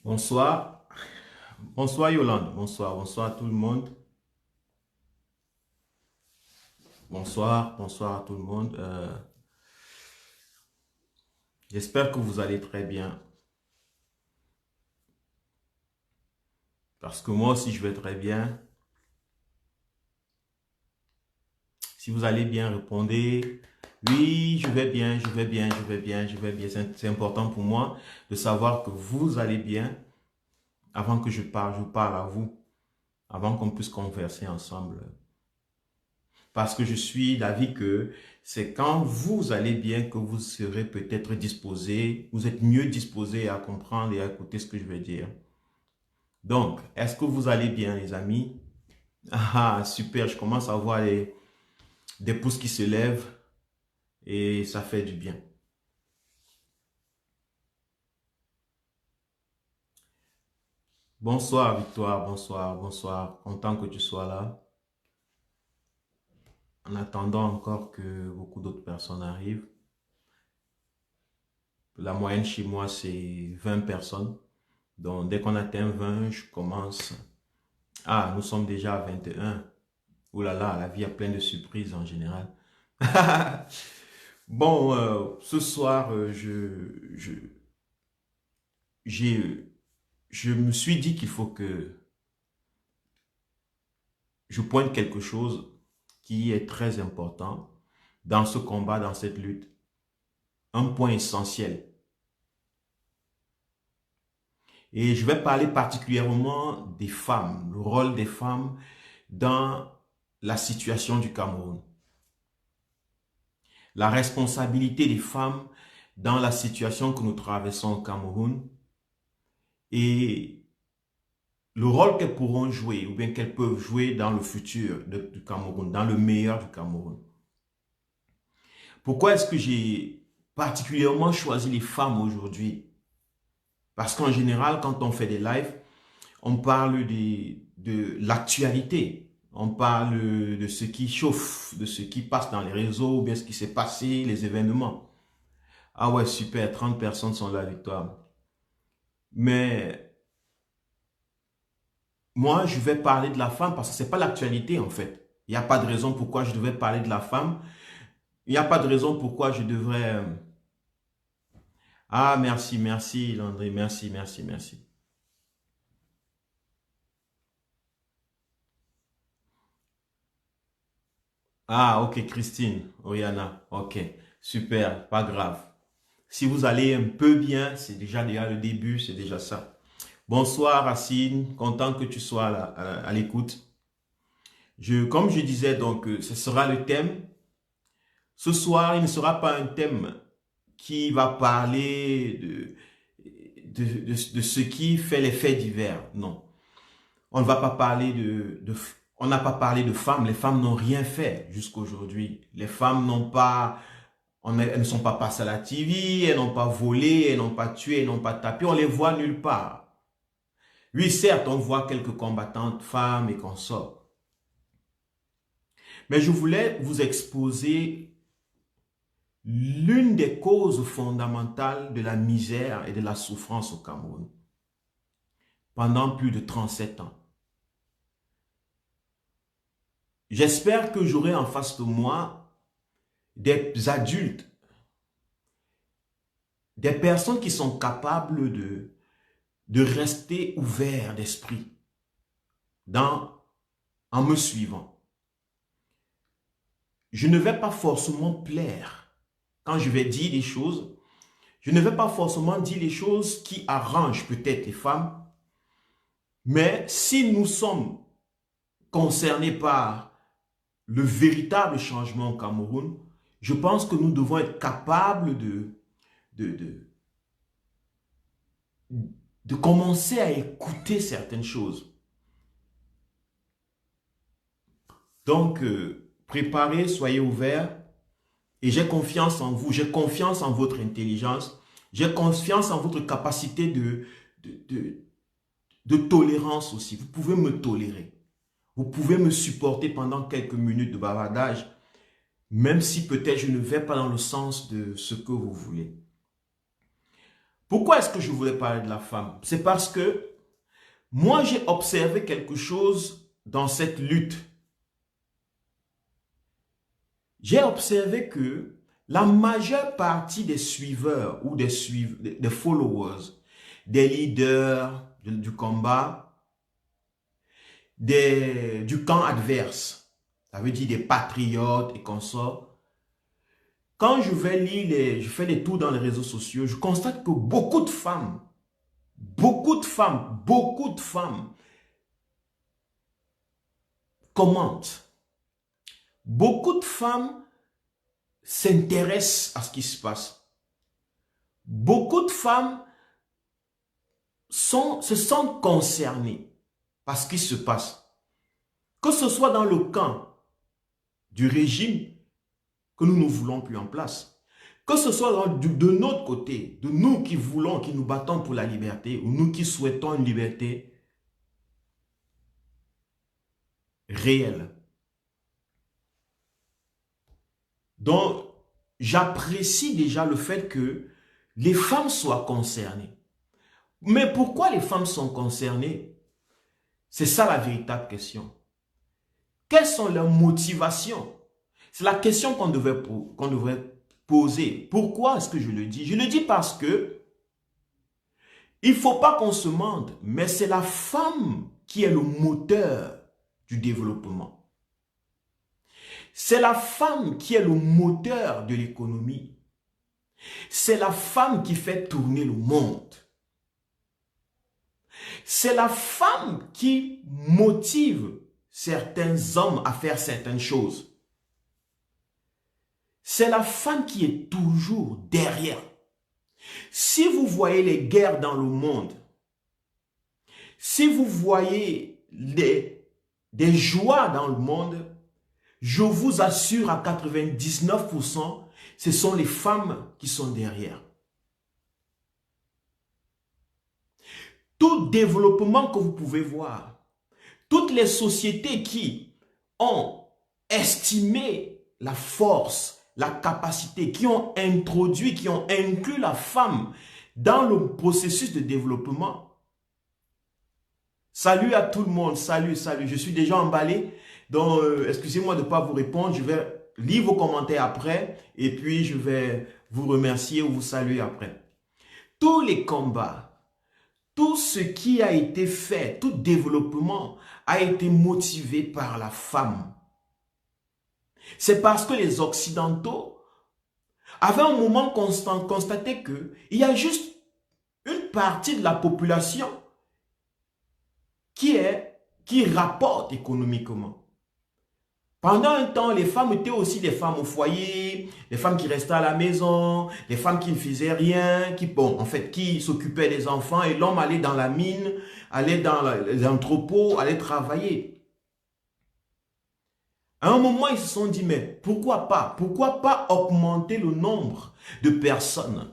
Bonsoir, bonsoir Yolande, bonsoir à tout le monde. Bonsoir à tout le monde. J'espère que vous allez très bien. Parce que moi aussi je vais très bien. Si vous allez bien, répondez. Oui, je vais bien, je vais bien, je vais bien, je vais bien. C'est important pour moi de savoir que vous allez bien avant que je parle à vous, avant qu'on puisse converser ensemble. Parce que je suis d'avis que c'est quand vous allez bien que vous serez peut-être disposé, vous êtes mieux disposé à comprendre et à écouter ce que je vais dire. Donc, est-ce que vous allez bien, les amis? Ah, super, je commence à voir des pouces qui se lèvent et ça fait du bien. Bonsoir, Victoire, bonsoir. Content que tu sois là. En attendant encore que beaucoup d'autres personnes arrivent. La moyenne chez moi, c'est 20 personnes. Donc, dès qu'on atteint 20, je commence. Ah, nous sommes déjà à 21. Ouh là là, la vie a plein de surprises en général. Bon, ce soir, j'ai, je me suis dit qu'il faut que je pointe quelque chose qui est très important dans ce combat, dans cette lutte. Un point essentiel. Et je vais parler particulièrement des femmes, le rôle des femmes dans la situation du Cameroun. La responsabilité des femmes dans la situation que nous traversons au Cameroun et le rôle qu'elles pourront jouer ou bien qu'elles peuvent jouer dans le futur du Cameroun, dans le meilleur du Cameroun. Pourquoi est-ce que j'ai particulièrement choisi les femmes aujourd'hui? Parce qu'en général, quand on fait des lives, on parle de l'actualité. On parle de ce qui chauffe, de ce qui passe dans les réseaux, ou bien ce qui s'est passé, les événements. Ah ouais, super, 30 personnes sont là avec toi. Mais moi, je vais parler de la femme parce que ce n'est pas l'actualité en fait. Il n'y a pas de raison pourquoi je devrais parler de la femme. Il n'y a pas de raison pourquoi je devrais... Ah, merci Landry, merci. Ah, ok, Christine, Oriana, ok, super, pas grave. Si vous allez un peu bien, c'est déjà le début, c'est déjà ça. Bonsoir Racine, content que tu sois là, à l'écoute. Comme je disais, donc, ce sera le thème. Ce soir, il ne sera pas un thème qui va parler de ce qui fait les faits divers. Non. On ne va pas parler on n'a pas parlé de femmes. Les femmes n'ont rien fait jusqu'à aujourd'hui. Les femmes n'ont pas, elles ne sont pas passées à la TV, elles n'ont pas volé, elles n'ont pas tué, elles n'ont pas tapé. On les voit nulle part. Oui, certes, on voit quelques combattantes femmes et consorts. Mais je voulais vous exposer l'une des causes fondamentales de la misère et de la souffrance au Cameroun pendant plus de 37 ans. J'espère que j'aurai en face de moi des adultes, des personnes qui sont capables de rester ouverts d'esprit en me suivant. Je ne vais pas forcément plaire quand je vais dire des choses. Je ne vais pas forcément dire les choses qui arrangent peut-être les femmes, mais si nous sommes concernés par le véritable changement au Cameroun, je pense que nous devons être capables de, de, de commencer à écouter certaines choses. Donc, préparez, soyez ouverts et j'ai confiance en vous, j'ai confiance en votre intelligence, j'ai confiance en votre capacité de, de, de tolérance aussi. Vous pouvez me tolérer. Vous pouvez me supporter pendant quelques minutes de bavardage, même si peut-être je ne vais pas dans le sens de ce que vous voulez. Pourquoi est-ce que je voulais parler de la femme? C'est parce que moi, j'ai observé quelque chose dans cette lutte. J'ai observé que la majeure partie des suiveurs ou des followers, des leaders du combat, du camp adverse, ça veut dire des patriotes et consorts, quand je vais lire, je fais des tours dans les réseaux sociaux, je constate que beaucoup de femmes commentent. Beaucoup de femmes s'intéressent à ce qui se passe. Beaucoup de femmes se sentent concernées par ce qui se passe. Que ce soit dans le camp du régime que nous ne voulons plus en place, que ce soit de notre côté, de nous qui voulons, qui nous battons pour la liberté, ou nous qui souhaitons une liberté réelle. Donc, j'apprécie déjà le fait que les femmes soient concernées. Mais pourquoi les femmes sont concernées? C'est ça la véritable question. Quelles sont leurs motivations? C'est la question qu'on devrait poser. Pourquoi est-ce que je le dis? Je le dis parce que il ne faut pas qu'on se mente, mais c'est la femme qui est le moteur du développement. C'est la femme qui est le moteur de l'économie. C'est la femme qui fait tourner le monde. C'est la femme qui motive certains hommes à faire certaines choses. C'est la femme qui est toujours derrière. Si vous voyez les guerres dans le monde, si vous voyez des joies dans le monde, je vous assure à 99%, ce sont les femmes qui sont derrière. Tout développement que vous pouvez voir, toutes les sociétés qui ont estimé la force, la capacité, qui ont introduit, qui ont inclus la femme dans le processus de développement. Salut à tout le monde, salut, je suis déjà emballé, donc excusez-moi de ne pas vous répondre, je vais lire vos commentaires après et puis je vais vous remercier ou vous saluer après. Tous les combats, tout ce qui a été fait, tout développement a été motivé par la femme. C'est parce que les Occidentaux avaient un moment constaté qu'il y a juste une partie de la population qui rapporte économiquement. Pendant un temps, les femmes étaient aussi des femmes au foyer, des femmes qui restaient à la maison, des femmes qui ne faisaient rien, qui s'occupaient des enfants, et l'homme allait dans la mine, allait dans les entrepôts, allait travailler. À un moment, ils se sont dit, mais pourquoi pas augmenter le nombre de personnes?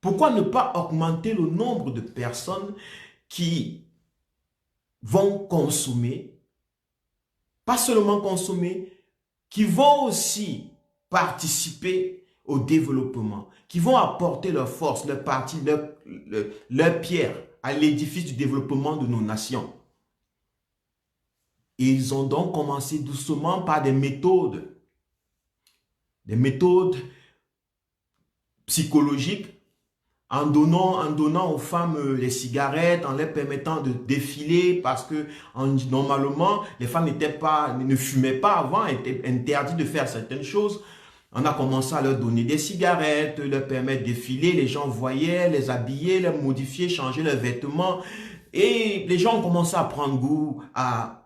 Pourquoi ne pas augmenter le nombre de personnes qui vont consommer? Pas seulement consommer, qui vont aussi participer au développement, qui vont apporter leur force, leur partie, leur pierre à l'édifice du développement de nos nations. Et ils ont donc commencé doucement par des méthodes psychologiques, en donnant aux femmes les cigarettes, en leur permettant de défiler parce que normalement, les femmes ne fumaient pas avant, étaient interdites de faire certaines choses. On a commencé à leur donner des cigarettes, leur permettre de défiler, les gens voyaient, les habiller, les modifier, changer leurs vêtements. Et les gens ont commencé à prendre goût à...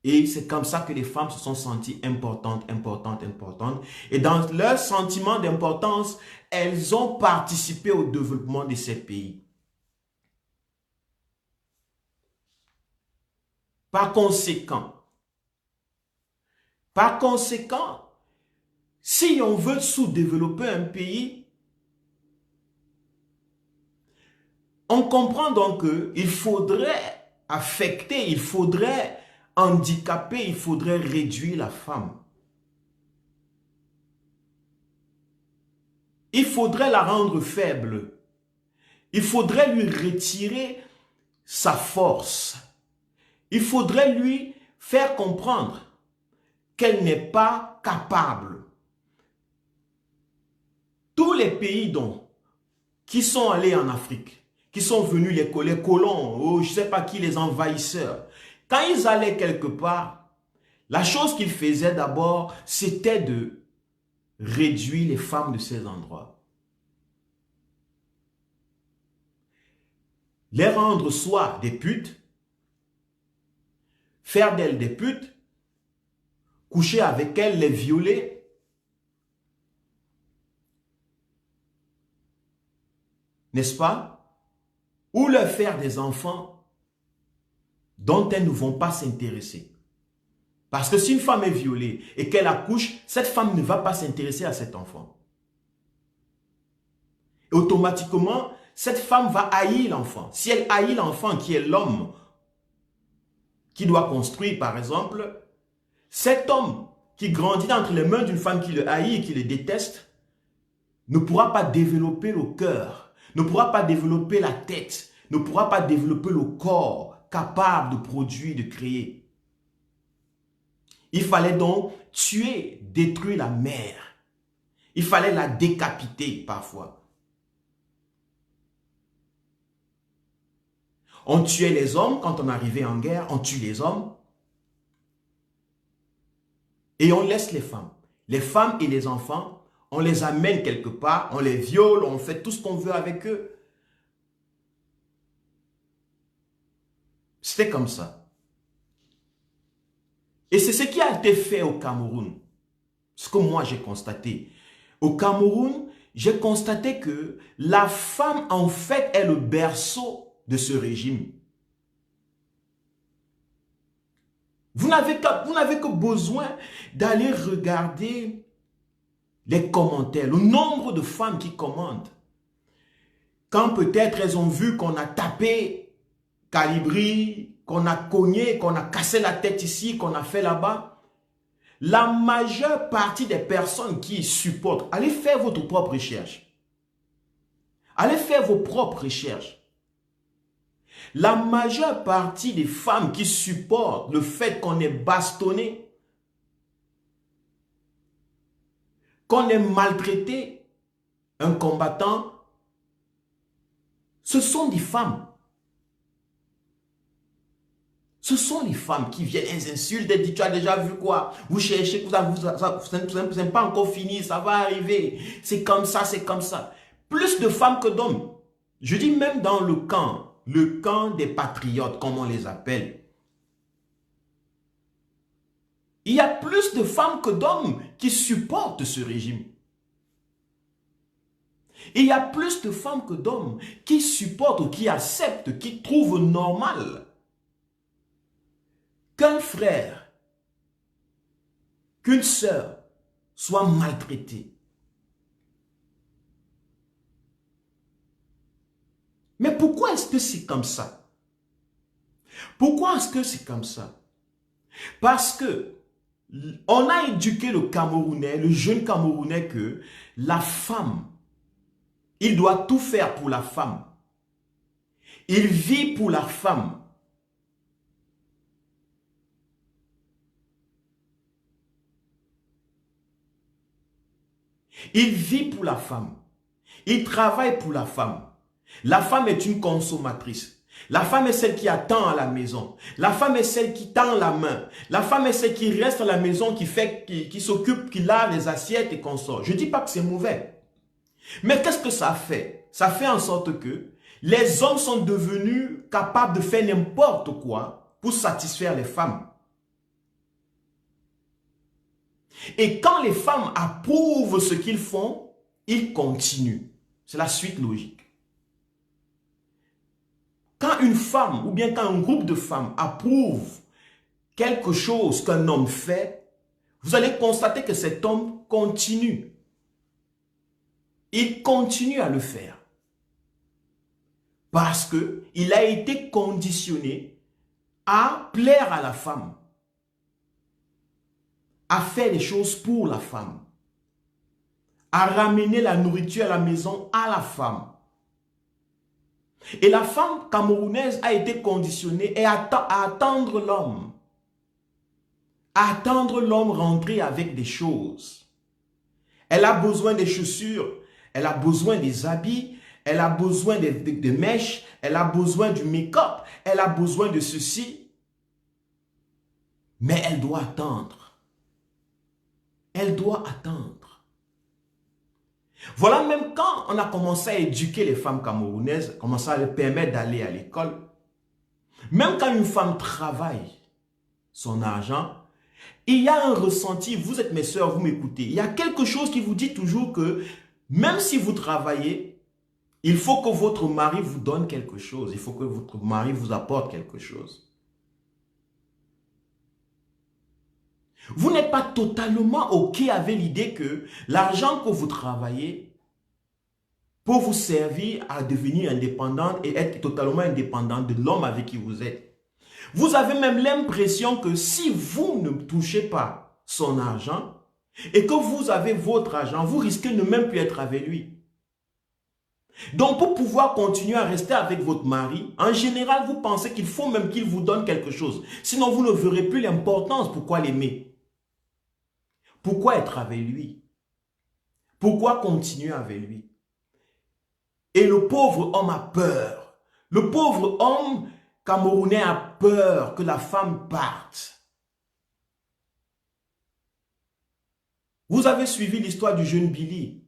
Et c'est comme ça que les femmes se sont senties importantes. Et dans leur sentiment d'importance, elles ont participé au développement de ces pays. Par conséquent, si on veut sous-développer un pays, on comprend donc qu'il faudrait affecter, il faudrait handicaper, il faudrait réduire la femme. il faudrait la rendre faible. Il faudrait lui retirer sa force. Il faudrait lui faire comprendre qu'elle n'est pas capable. Tous les pays qui sont allés en Afrique, qui sont venus les colons, ou je ne sais pas qui, les envahisseurs, quand ils allaient quelque part, la chose qu'ils faisaient d'abord, c'était de réduire les femmes de ces endroits. Les rendre soit des putes, faire d'elles des putes, coucher avec elles, les violer. N'est-ce pas? Ou leur faire des enfants dont elles ne vont pas s'intéresser. Parce que si une femme est violée et qu'elle accouche, cette femme ne va pas s'intéresser à cet enfant. Et automatiquement, cette femme va haïr l'enfant. Si elle haït l'enfant qui est l'homme qui doit construire, par exemple, cet homme qui grandit entre les mains d'une femme qui le haït et qui le déteste ne pourra pas développer le cœur, ne pourra pas développer la tête, ne pourra pas développer le corps capable de produire, de créer. Il fallait donc tuer, détruire la mère. Il fallait la décapiter parfois. On tuait les hommes quand on arrivait en guerre, on tue les hommes et on laisse les femmes. Les femmes et les enfants, on les amène quelque part, on les viole, on fait tout ce qu'on veut avec eux. C'était comme ça. Et c'est ce qui a été fait au Cameroun. Ce que moi j'ai constaté. Au Cameroun, j'ai constaté que la femme en fait est le berceau de ce régime. Vous n'avez que besoin d'aller regarder les commentaires, le nombre de femmes qui commentent. Quand peut-être elles ont vu qu'on a tapé Calibri, qu'on a cogné, qu'on a cassé la tête ici, qu'on a fait là-bas, la majeure partie des personnes qui supportent, allez faire votre propre recherche. Allez faire vos propres recherches. La majeure partie des femmes qui supportent le fait qu'on est bastonné, qu'on est maltraité, un combattant, ce sont des femmes. Ce sont les femmes qui viennent, elles insultent, elles disent, tu as déjà vu quoi? Vous cherchez, vous n'êtes pas encore fini, ça va arriver. C'est comme ça, c'est comme ça. Plus de femmes que d'hommes. Je dis même dans le camp des patriotes, comme on les appelle. Il y a plus de femmes que d'hommes qui supportent ce régime. Il y a plus de femmes que d'hommes qui supportent ou qui acceptent, qui trouvent normal qu'un frère, qu'une sœur soit maltraitée. Mais pourquoi est-ce que c'est comme ça? Pourquoi est-ce que c'est comme ça? Parce que on a éduqué le Camerounais, le jeune Camerounais, que la femme, il doit tout faire pour la femme. Il vit pour la femme. Il vit pour la femme. Il travaille pour la femme. La femme est une consommatrice. La femme est celle qui attend à la maison. La femme est celle qui tend la main. La femme est celle qui reste à la maison, qui s'occupe, qui lave les assiettes et qu'on sort. Je ne dis pas que c'est mauvais. Mais qu'est-ce que ça fait? Ça fait en sorte que les hommes sont devenus capables de faire n'importe quoi pour satisfaire les femmes. Et quand les femmes approuvent ce qu'ils font, ils continuent. C'est la suite logique. Quand une femme ou bien quand un groupe de femmes approuve quelque chose qu'un homme fait, vous allez constater que cet homme continue. Il continue à le faire. Parce qu'il a été conditionné à plaire à la femme, à faire les choses pour la femme, à ramener la nourriture à la maison à la femme. Et la femme camerounaise a été conditionnée à attendre l'homme. À attendre l'homme rentrer avec des choses. Elle a besoin des chaussures, elle a besoin des habits, elle a besoin de mèches, elle a besoin du make-up, elle a besoin de ceci. Mais elle doit attendre. Elle doit attendre. Voilà, même quand on a commencé à éduquer les femmes camerounaises, commencé à leur permettre d'aller à l'école, même quand une femme travaille son argent, il y a un ressenti, vous êtes mes sœurs, vous m'écoutez, il y a quelque chose qui vous dit toujours que même si vous travaillez, il faut que votre mari vous donne quelque chose, il faut que votre mari vous apporte quelque chose. Vous n'êtes pas totalement OK avec l'idée que l'argent que vous travaillez peut vous servir à devenir indépendante et être totalement indépendante de l'homme avec qui vous êtes. Vous avez même l'impression que si vous ne touchez pas son argent et que vous avez votre argent, vous risquez de ne même plus être avec lui. Donc pour pouvoir continuer à rester avec votre mari, en général vous pensez qu'il faut même qu'il vous donne quelque chose. Sinon vous ne verrez plus l'importance. Pourquoi l'aimer? Pourquoi être avec lui? Pourquoi continuer avec lui? Et le pauvre homme a peur. Le pauvre homme camerounais a peur que la femme parte. Vous avez suivi l'histoire du jeune Billy.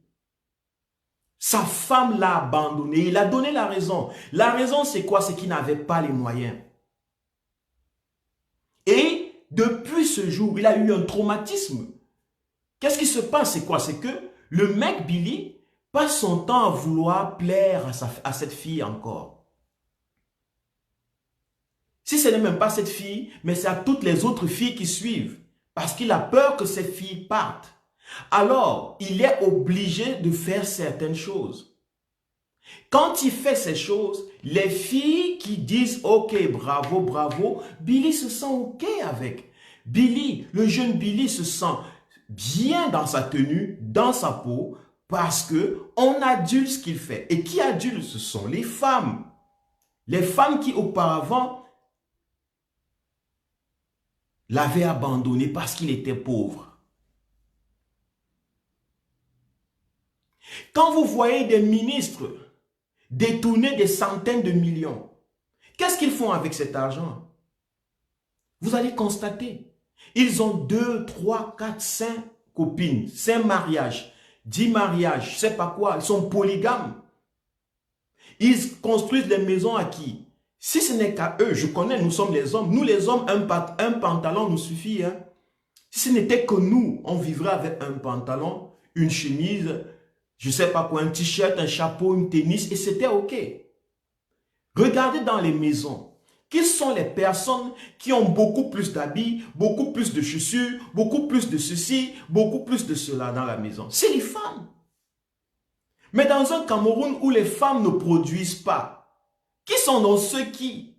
Sa femme l'a abandonné. Il a donné la raison. La raison, c'est quoi? C'est qu'il n'avait pas les moyens. Et depuis ce jour, il a eu un traumatisme. Qu'est-ce qui se passe? C'est quoi? C'est que le mec Billy passe son temps à vouloir plaire à cette fille encore. Si ce n'est même pas cette fille, mais c'est à toutes les autres filles qui suivent. Parce qu'il a peur que cette fille parte. Alors, il est obligé de faire certaines choses. Quand il fait ces choses, les filles qui disent « Ok, bravo, bravo », Billy se sent ok avec. Billy, le jeune Billy se sent bien dans sa tenue, dans sa peau, parce qu'on adulte ce qu'il fait. Et qui adulte? Ce sont les femmes. Les femmes qui auparavant l'avaient abandonné parce qu'il était pauvre. Quand vous voyez des ministres détourner des centaines de millions, qu'est-ce qu'ils font avec cet argent? Vous allez constater, ils ont 2, 3, 4, 5 copines, 5 mariages, 10 mariages, je ne sais pas quoi, ils sont polygames. Ils construisent des maisons à qui? Si ce n'est qu'à eux, je connais, nous sommes les hommes. Nous les hommes, un pantalon nous suffit. Hein? Si ce n'était que nous, on vivrait avec un pantalon, une chemise, je ne sais pas quoi, un t-shirt, un chapeau, une tennis, et c'était ok. Regardez dans les maisons. Qui sont les personnes qui ont beaucoup plus d'habits, beaucoup plus de chaussures, beaucoup plus de ceci, beaucoup plus de cela dans la maison? C'est les femmes. Mais dans un Cameroun où les femmes ne produisent pas, qui sont donc ceux qui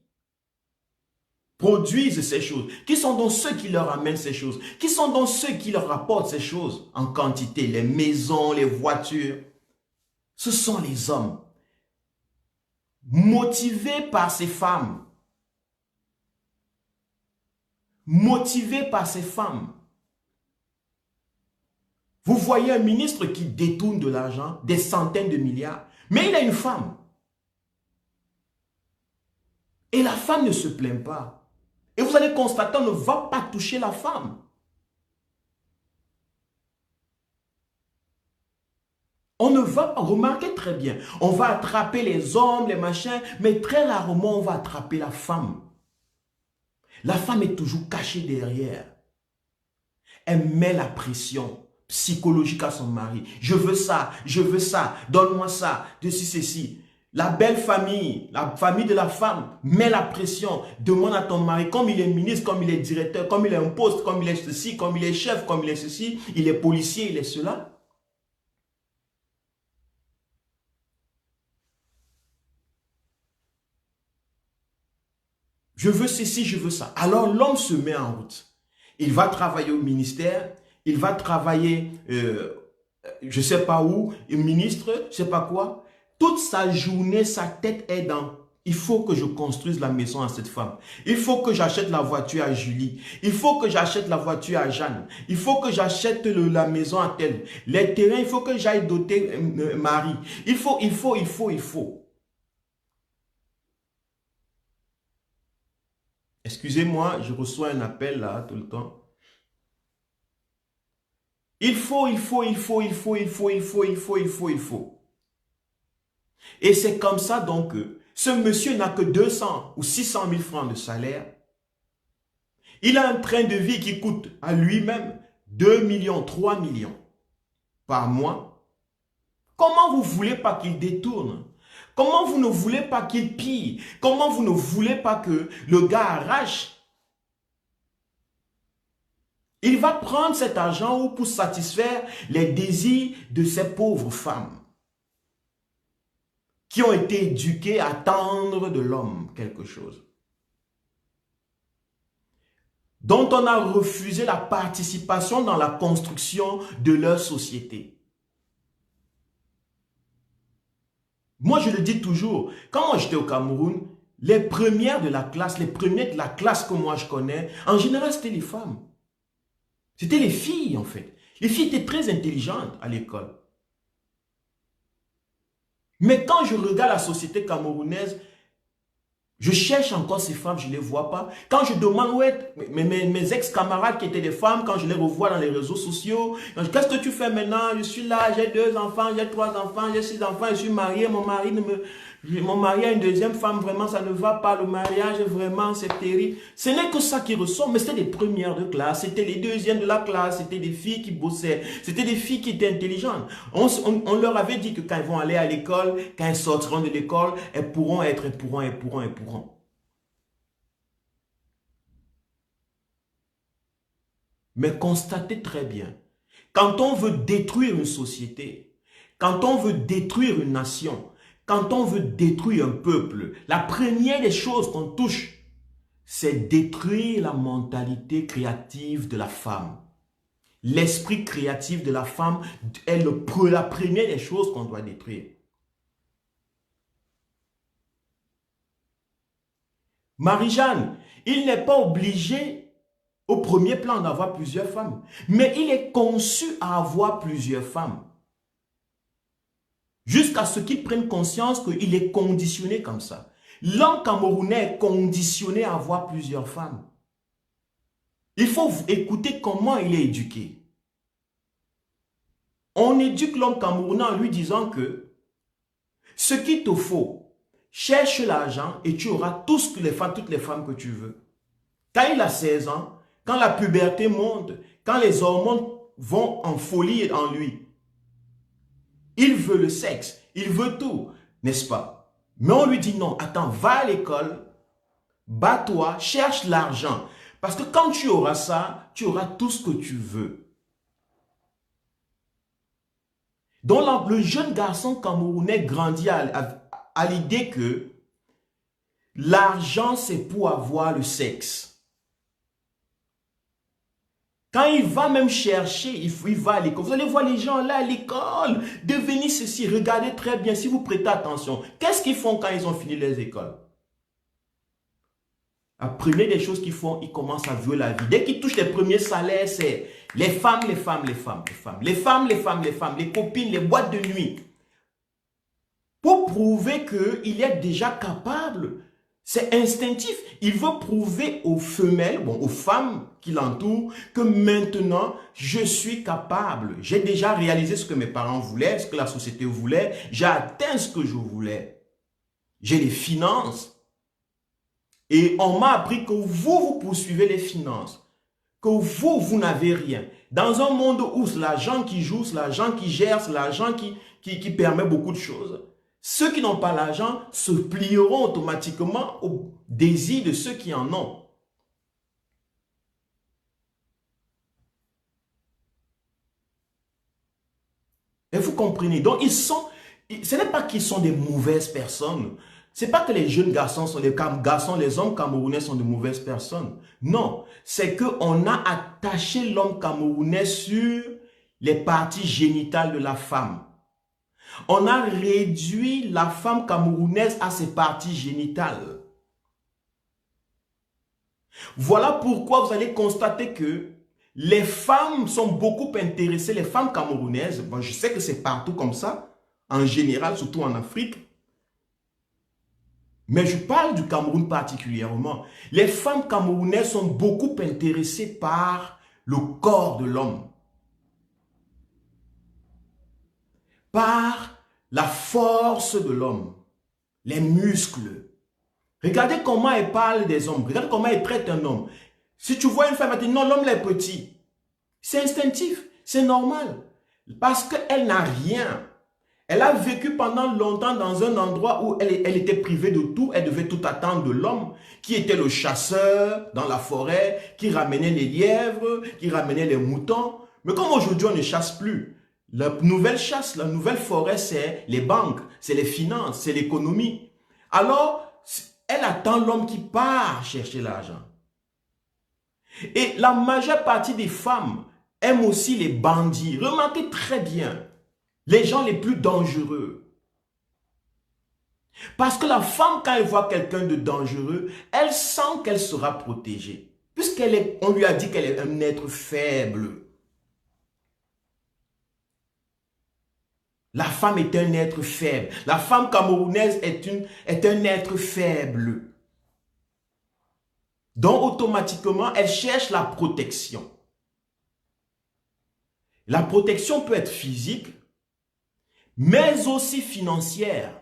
produisent ces choses? Qui sont donc ceux qui leur amènent ces choses? Qui sont donc ceux qui leur apportent ces choses en quantité? Les maisons, les voitures. Ce sont les hommes. Motivés par ces femmes. Motivés par ces femmes. Vous voyez un ministre qui détourne de l'argent, des centaines de milliards, mais il a une femme. Et la femme ne se plaint pas. Et vous allez constater, on ne va pas toucher la femme. On ne va pas, remarquez très bien, on va attraper les hommes, les machins, mais très rarement on va attraper la femme. La femme est toujours cachée derrière. Elle met la pression psychologique à son mari. Je veux ça, donne-moi ça, de ceci. La belle famille, la famille de la femme met la pression, demande à ton mari, comme il est ministre, comme il est directeur, comme il a un poste, comme il est ceci, comme il est chef, comme il est ceci, il est policier, il est cela. Je veux ceci, je veux ça. Alors l'homme se met en route. Il va travailler au ministère, il va travailler je sais pas où, ministre, je sais pas quoi. Toute sa journée, sa tête est dans, il faut que je construise la maison à cette femme. Il faut que j'achète la voiture à Julie. Il faut que j'achète la voiture à Jeanne. Il faut que j'achète la maison à tel. Les terrains, il faut que j'aille doter Marie. Il faut. Excusez-moi, je reçois un appel là tout le temps. Il faut. Et c'est comme ça donc que ce monsieur n'a que 200 ou 600 000 francs de salaire. Il a un train de vie qui coûte à lui-même 2 millions, 3 millions par mois. Comment vous ne voulez pas qu'il détourne? Comment vous ne voulez pas qu'il pille? Comment vous ne voulez pas que le gars arrache? Il va prendre cet argent pour satisfaire les désirs de ces pauvres femmes qui ont été éduquées à attendre de l'homme quelque chose, dont on a refusé la participation dans la construction de leur société. Moi, je le dis toujours, quand moi j'étais au Cameroun, les premières de la classe, les premiers de la classe que moi je connais, en général, c'était les femmes. C'était les filles, en fait. Les filles étaient très intelligentes à l'école. Mais quand je regarde la société camerounaise, je cherche encore ces femmes, je ne les vois pas. Quand je demande, ouais, mes ex-camarades qui étaient des femmes, quand je les revois dans les réseaux sociaux, qu'est-ce que tu fais maintenant? Je suis là, j'ai 2 enfants, j'ai 3 enfants, j'ai 6 enfants, je suis marié, mon mari a une deuxième femme, vraiment ça ne va pas, le mariage, vraiment c'est terrible. Ce n'est que ça qui ressort, mais c'était les premières de classe, c'était les deuxièmes de la classe, c'était des filles qui bossaient, c'était des filles qui étaient intelligentes. On leur avait dit que quand elles vont aller à l'école, quand elles sortiront de l'école, elles pourront. Mais constatez très bien, quand on veut détruire une société, quand on veut détruire une nation, quand on veut détruire un peuple, la première des choses qu'on touche, c'est détruire la mentalité créative de la femme. L'esprit créatif de la femme est la première des choses qu'on doit détruire. Marie-Jeanne, il n'est pas obligé au premier plan d'avoir plusieurs femmes, mais il est conçu à avoir plusieurs femmes. Jusqu'à ce qu'il prenne conscience qu'il est conditionné comme ça. L'homme camerounais est conditionné à avoir plusieurs femmes. Il faut écouter comment il est éduqué. On éduque l'homme camerounais en lui disant que ce qu'il te faut, cherche l'argent et tu auras toutes les femmes que tu veux. Quand il a 16 ans, quand la puberté monte, quand les hormones vont en folie en lui, il veut le sexe, il veut tout, n'est-ce pas? Mais on lui dit non, attends, va à l'école, bats-toi, cherche l'argent. Parce que quand tu auras ça, tu auras tout ce que tu veux. Donc le jeune garçon camerounais grandit à l'idée que l'argent c'est pour avoir le sexe. Quand il va même chercher, il va à l'école. Vous allez voir les gens là à l'école, devenir ceci, regardez très bien si vous prêtez attention. Qu'est-ce qu'ils font quand ils ont fini les écoles? La première des choses qu'ils font, ils commencent à vivre la vie. Dès qu'ils touchent les premiers salaires, c'est les femmes, les copines, les boîtes de nuit. Pour prouver qu'il est déjà capable. C'est instinctif. Il veut prouver aux femelles, aux femmes qui l'entourent, que maintenant, je suis capable. J'ai déjà réalisé ce que mes parents voulaient, ce que la société voulait. J'ai atteint ce que je voulais. J'ai les finances. Et on m'a appris que vous poursuivez les finances. Que vous n'avez rien. Dans un monde où c'est l'argent qui joue, c'est l'argent qui gère, c'est l'argent qui permet beaucoup de choses. Ceux qui n'ont pas l'argent se plieront automatiquement au désir de ceux qui en ont. Et vous comprenez, donc ce n'est pas qu'ils sont des mauvaises personnes. Ce n'est pas que les jeunes garçons sont les hommes camerounais sont de mauvaises personnes. Non, c'est qu'on a attaché l'homme camerounais sur les parties génitales de la femme. On a réduit la femme camerounaise à ses parties génitales. Voilà pourquoi vous allez constater que les femmes sont beaucoup intéressées, les femmes camerounaises, bon, je sais que c'est partout comme ça, en général, surtout en Afrique, mais je parle du Cameroun particulièrement. Les femmes camerounaises sont beaucoup intéressées par le corps de l'homme, par la force de l'homme, les muscles. Regardez comment elle parle des hommes, regardez comment elle traite un homme. Si tu vois une femme, elle dit non, l'homme est petit. C'est instinctif, c'est normal. Parce qu'elle n'a rien. Elle a vécu pendant longtemps dans un endroit où elle était privée de tout. Elle devait tout attendre de l'homme, qui était le chasseur dans la forêt, qui ramenait les lièvres, qui ramenait les moutons. Mais comme aujourd'hui, on ne chasse plus. La nouvelle chasse, la nouvelle forêt, c'est les banques, c'est les finances, c'est l'économie. Alors, elle attend l'homme qui part chercher l'argent. Et la majeure partie des femmes aiment aussi les bandits. Remarquez très bien, les gens les plus dangereux. Parce que la femme, quand elle voit quelqu'un de dangereux, elle sent qu'elle sera protégée. Puisqu'on lui a dit qu'elle est un être faible. La femme est un être faible. La femme camerounaise est un être faible. Donc, automatiquement, elle cherche la protection. La protection peut être physique, mais aussi financière.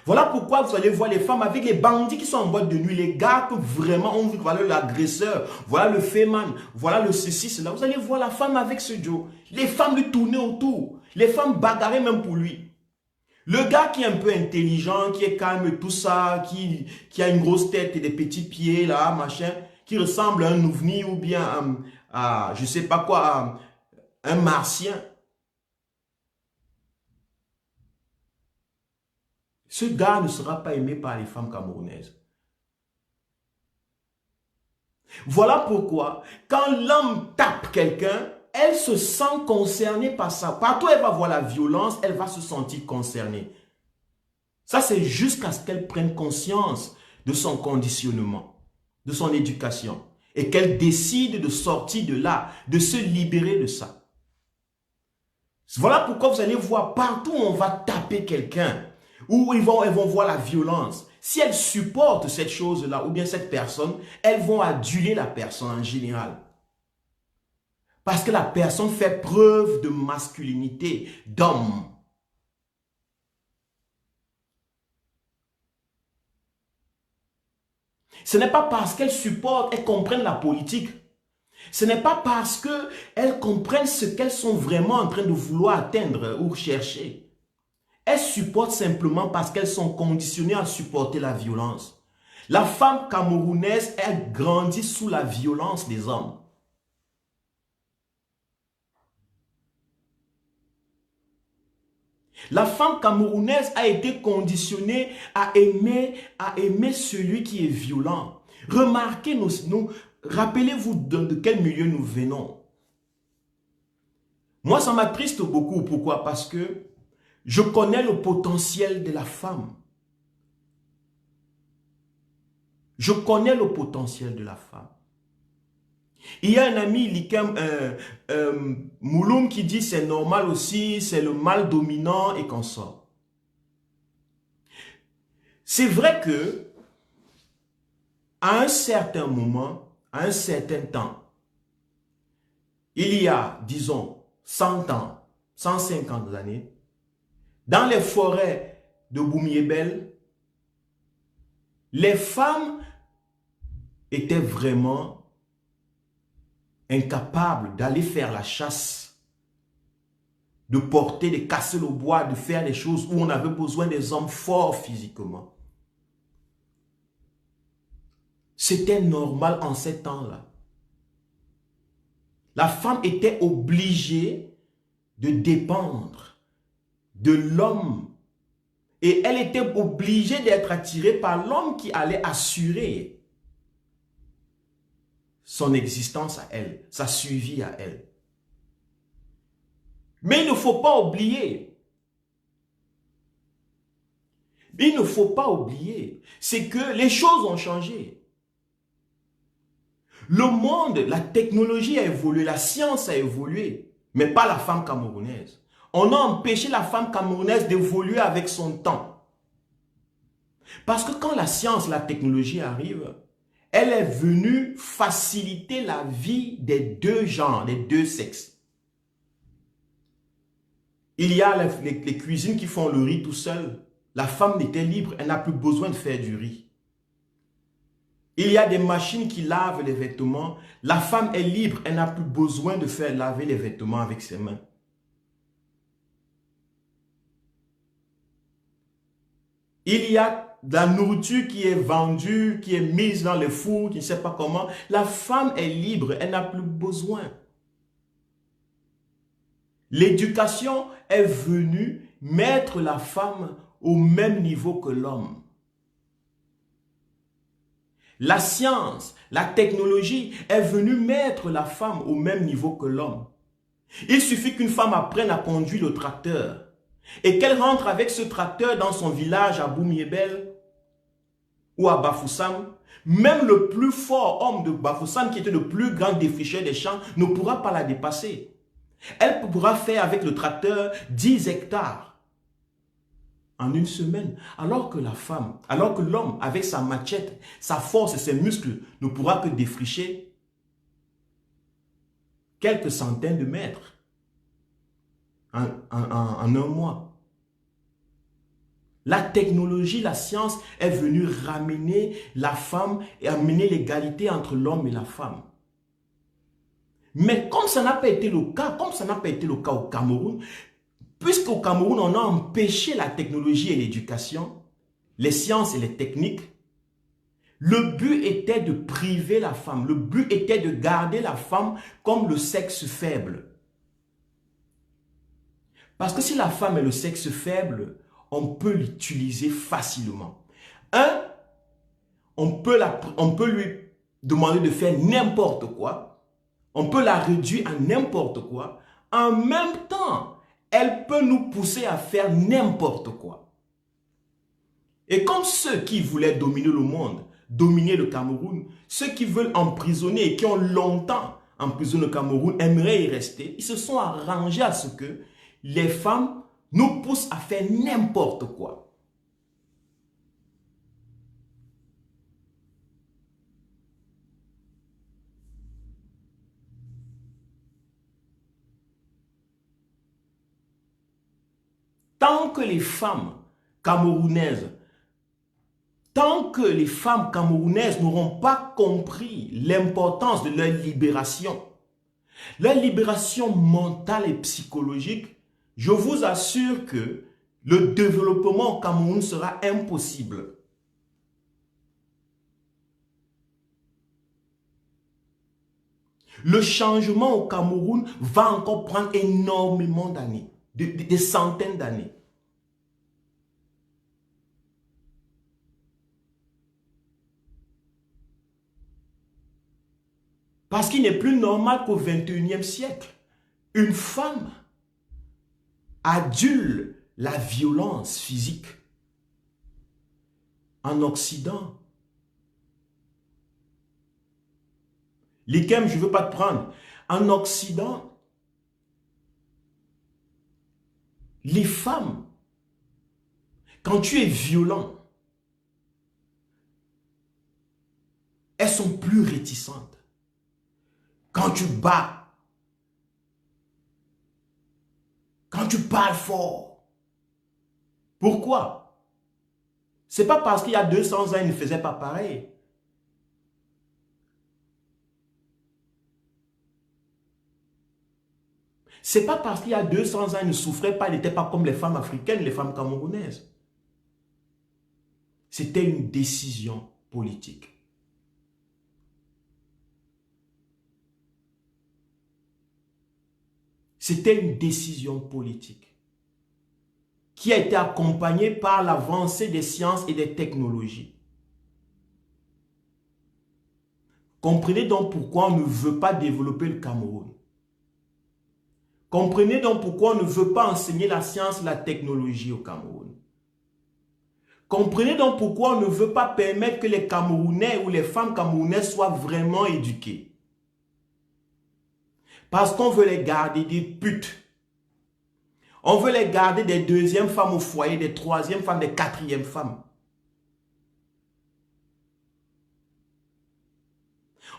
Voilà pourquoi vous allez voir les femmes avec les bandits qui sont en boîte de nuit, les gars que vraiment on dit que voilà l'agresseur, voilà le féman, voilà le ceci, cela. Vous allez voir la femme avec ce Joe. Les femmes lui tournaient autour. Les femmes bagarraient même pour lui. Le gars qui est un peu intelligent, qui est calme, tout ça, qui a une grosse tête et des petits pieds, là, machin, qui ressemble à un ovni ou bien à je sais pas quoi, à un martien. Ce gars ne sera pas aimé par les femmes camerounaises. Voilà pourquoi, quand l'homme tape quelqu'un, elle se sent concernée par ça. Partout où elle va voir la violence, elle va se sentir concernée. Ça, c'est jusqu'à ce qu'elle prenne conscience de son conditionnement, de son éducation, et qu'elle décide de sortir de là, de se libérer de ça. Voilà pourquoi vous allez voir partout où on va taper quelqu'un, où elles vont voir la violence. Si elles supportent cette chose-là, ou bien cette personne, elles vont aduler la personne en général. Parce que la personne fait preuve de masculinité, d'homme. Ce n'est pas parce qu'elles supportent, elles comprennent la politique. Ce n'est pas parce qu'elles comprennent ce qu'elles sont vraiment en train de vouloir atteindre ou chercher. Elles supportent simplement parce qu'elles sont conditionnées à supporter la violence. La femme camerounaise, elle grandit sous la violence des hommes. La femme camerounaise a été conditionnée à aimer celui qui est violent. Remarquez, rappelez-vous de quel milieu nous venons. Moi, ça m'attriste beaucoup. Pourquoi? Parce que je connais le potentiel de la femme. Je connais le potentiel de la femme. Il y a un ami, Likem Mouloum, qui dit c'est normal aussi, c'est le mal dominant et qu'on sort. C'est vrai que à un certain moment, à un certain temps, il y a, disons, 100 ans, 150 années, dans les forêts de Boumiébel, les femmes étaient vraiment incapables d'aller faire la chasse, de porter, de casser le bois, de faire des choses où on avait besoin des hommes forts physiquement. C'était normal en ces temps-là. La femme était obligée de dépendre de l'homme. Et elle était obligée d'être attirée par l'homme qui allait assurer son existence à elle, sa survie à elle. Mais il ne faut pas oublier, c'est que les choses ont changé. Le monde, la technologie a évolué, la science a évolué, mais pas la femme camerounaise. On a empêché la femme camerounaise d'évoluer avec son temps. Parce que quand la science, la technologie arrive, elle est venue faciliter la vie des deux genres, des deux sexes. Il y a les cuisines qui font le riz tout seul. La femme était libre, elle n'a plus besoin de faire du riz. Il y a des machines qui lavent les vêtements. La femme est libre, elle n'a plus besoin de faire laver les vêtements avec ses mains. Il y a de la nourriture qui est vendue, qui est mise dans les fours, qui ne sait pas comment. La femme est libre, elle n'a plus besoin. L'éducation est venue mettre la femme au même niveau que l'homme. La science, la technologie est venue mettre la femme au même niveau que l'homme. Il suffit qu'une femme apprenne à conduire le tracteur et qu'elle rentre avec ce tracteur dans son village à Boumiébel ou à Bafoussam. Même le plus fort homme de Bafoussam, qui était le plus grand défricheur des champs, ne pourra pas la dépasser. Elle pourra faire avec le tracteur 10 hectares en une semaine, alors que la femme, alors que l'homme, avec sa machette, sa force et ses muscles, ne pourra que défricher quelques centaines de mètres en un mois. La technologie, la science est venue ramener la femme et amener l'égalité entre l'homme et la femme. Mais comme ça n'a pas été le cas, au Cameroun, puisqu'au Cameroun, on a empêché la technologie et l'éducation, les sciences et les techniques, le but était de priver la femme, le but était de garder la femme comme le sexe faible. Parce que si la femme est le sexe faible, on peut l'utiliser facilement. On peut lui demander de faire n'importe quoi, on peut la réduire à n'importe quoi, en même temps, elle peut nous pousser à faire n'importe quoi. Et comme ceux qui voulaient dominer le monde, dominer le Cameroun, ceux qui veulent emprisonner et qui ont longtemps emprisonné le Cameroun aimeraient y rester, ils se sont arrangés à ce que les femmes nous poussent à faire n'importe quoi. Tant que les femmes camerounaises n'auront pas compris l'importance de leur libération mentale et psychologique, je vous assure que le développement au Cameroun sera impossible. Le changement au Cameroun va encore prendre énormément d'années, des centaines d'années. Parce qu'il n'est plus normal qu'au XXIe siècle, une femme adule la violence physique. En Occident, Likem, je ne veux pas te prendre. En Occident, les femmes, quand tu es violent, elles sont plus réticentes. Quand tu bats, quand tu parles fort. Pourquoi? Ce n'est pas parce qu'il y a 200 ans, ils ne faisaient pas pareil. Ce n'est pas parce qu'il y a 200 ans, ils ne souffraient pas, ils n'étaient pas comme les femmes africaines, les femmes camerounaises. C'était une décision politique. C'était une décision politique qui a été accompagnée par l'avancée des sciences et des technologies. Comprenez donc pourquoi on ne veut pas développer le Cameroun. Comprenez donc pourquoi on ne veut pas enseigner la science et la technologie au Cameroun. Comprenez donc pourquoi on ne veut pas permettre que les Camerounais ou les femmes camerounaises soient vraiment éduquées. Parce qu'on veut les garder des putes. On veut les garder des deuxièmes femmes au foyer, des troisièmes femmes, des quatrièmes femmes.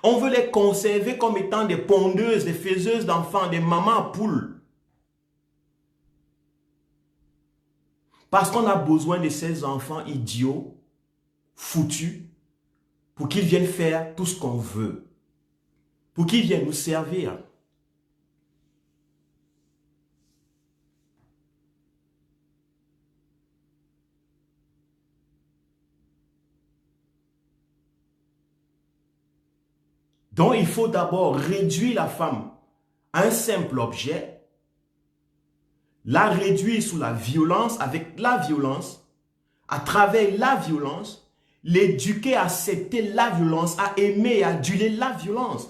On veut les conserver comme étant des pondeuses, des faiseuses d'enfants, des mamans à poules. Parce qu'on a besoin de ces enfants idiots, foutus, pour qu'ils viennent faire tout ce qu'on veut. Pour qu'ils viennent nous servir. Donc, il faut d'abord réduire la femme à un simple objet, la réduire sous la violence, avec la violence, à travers la violence, l'éduquer à accepter la violence, à aimer et à aduler la violence.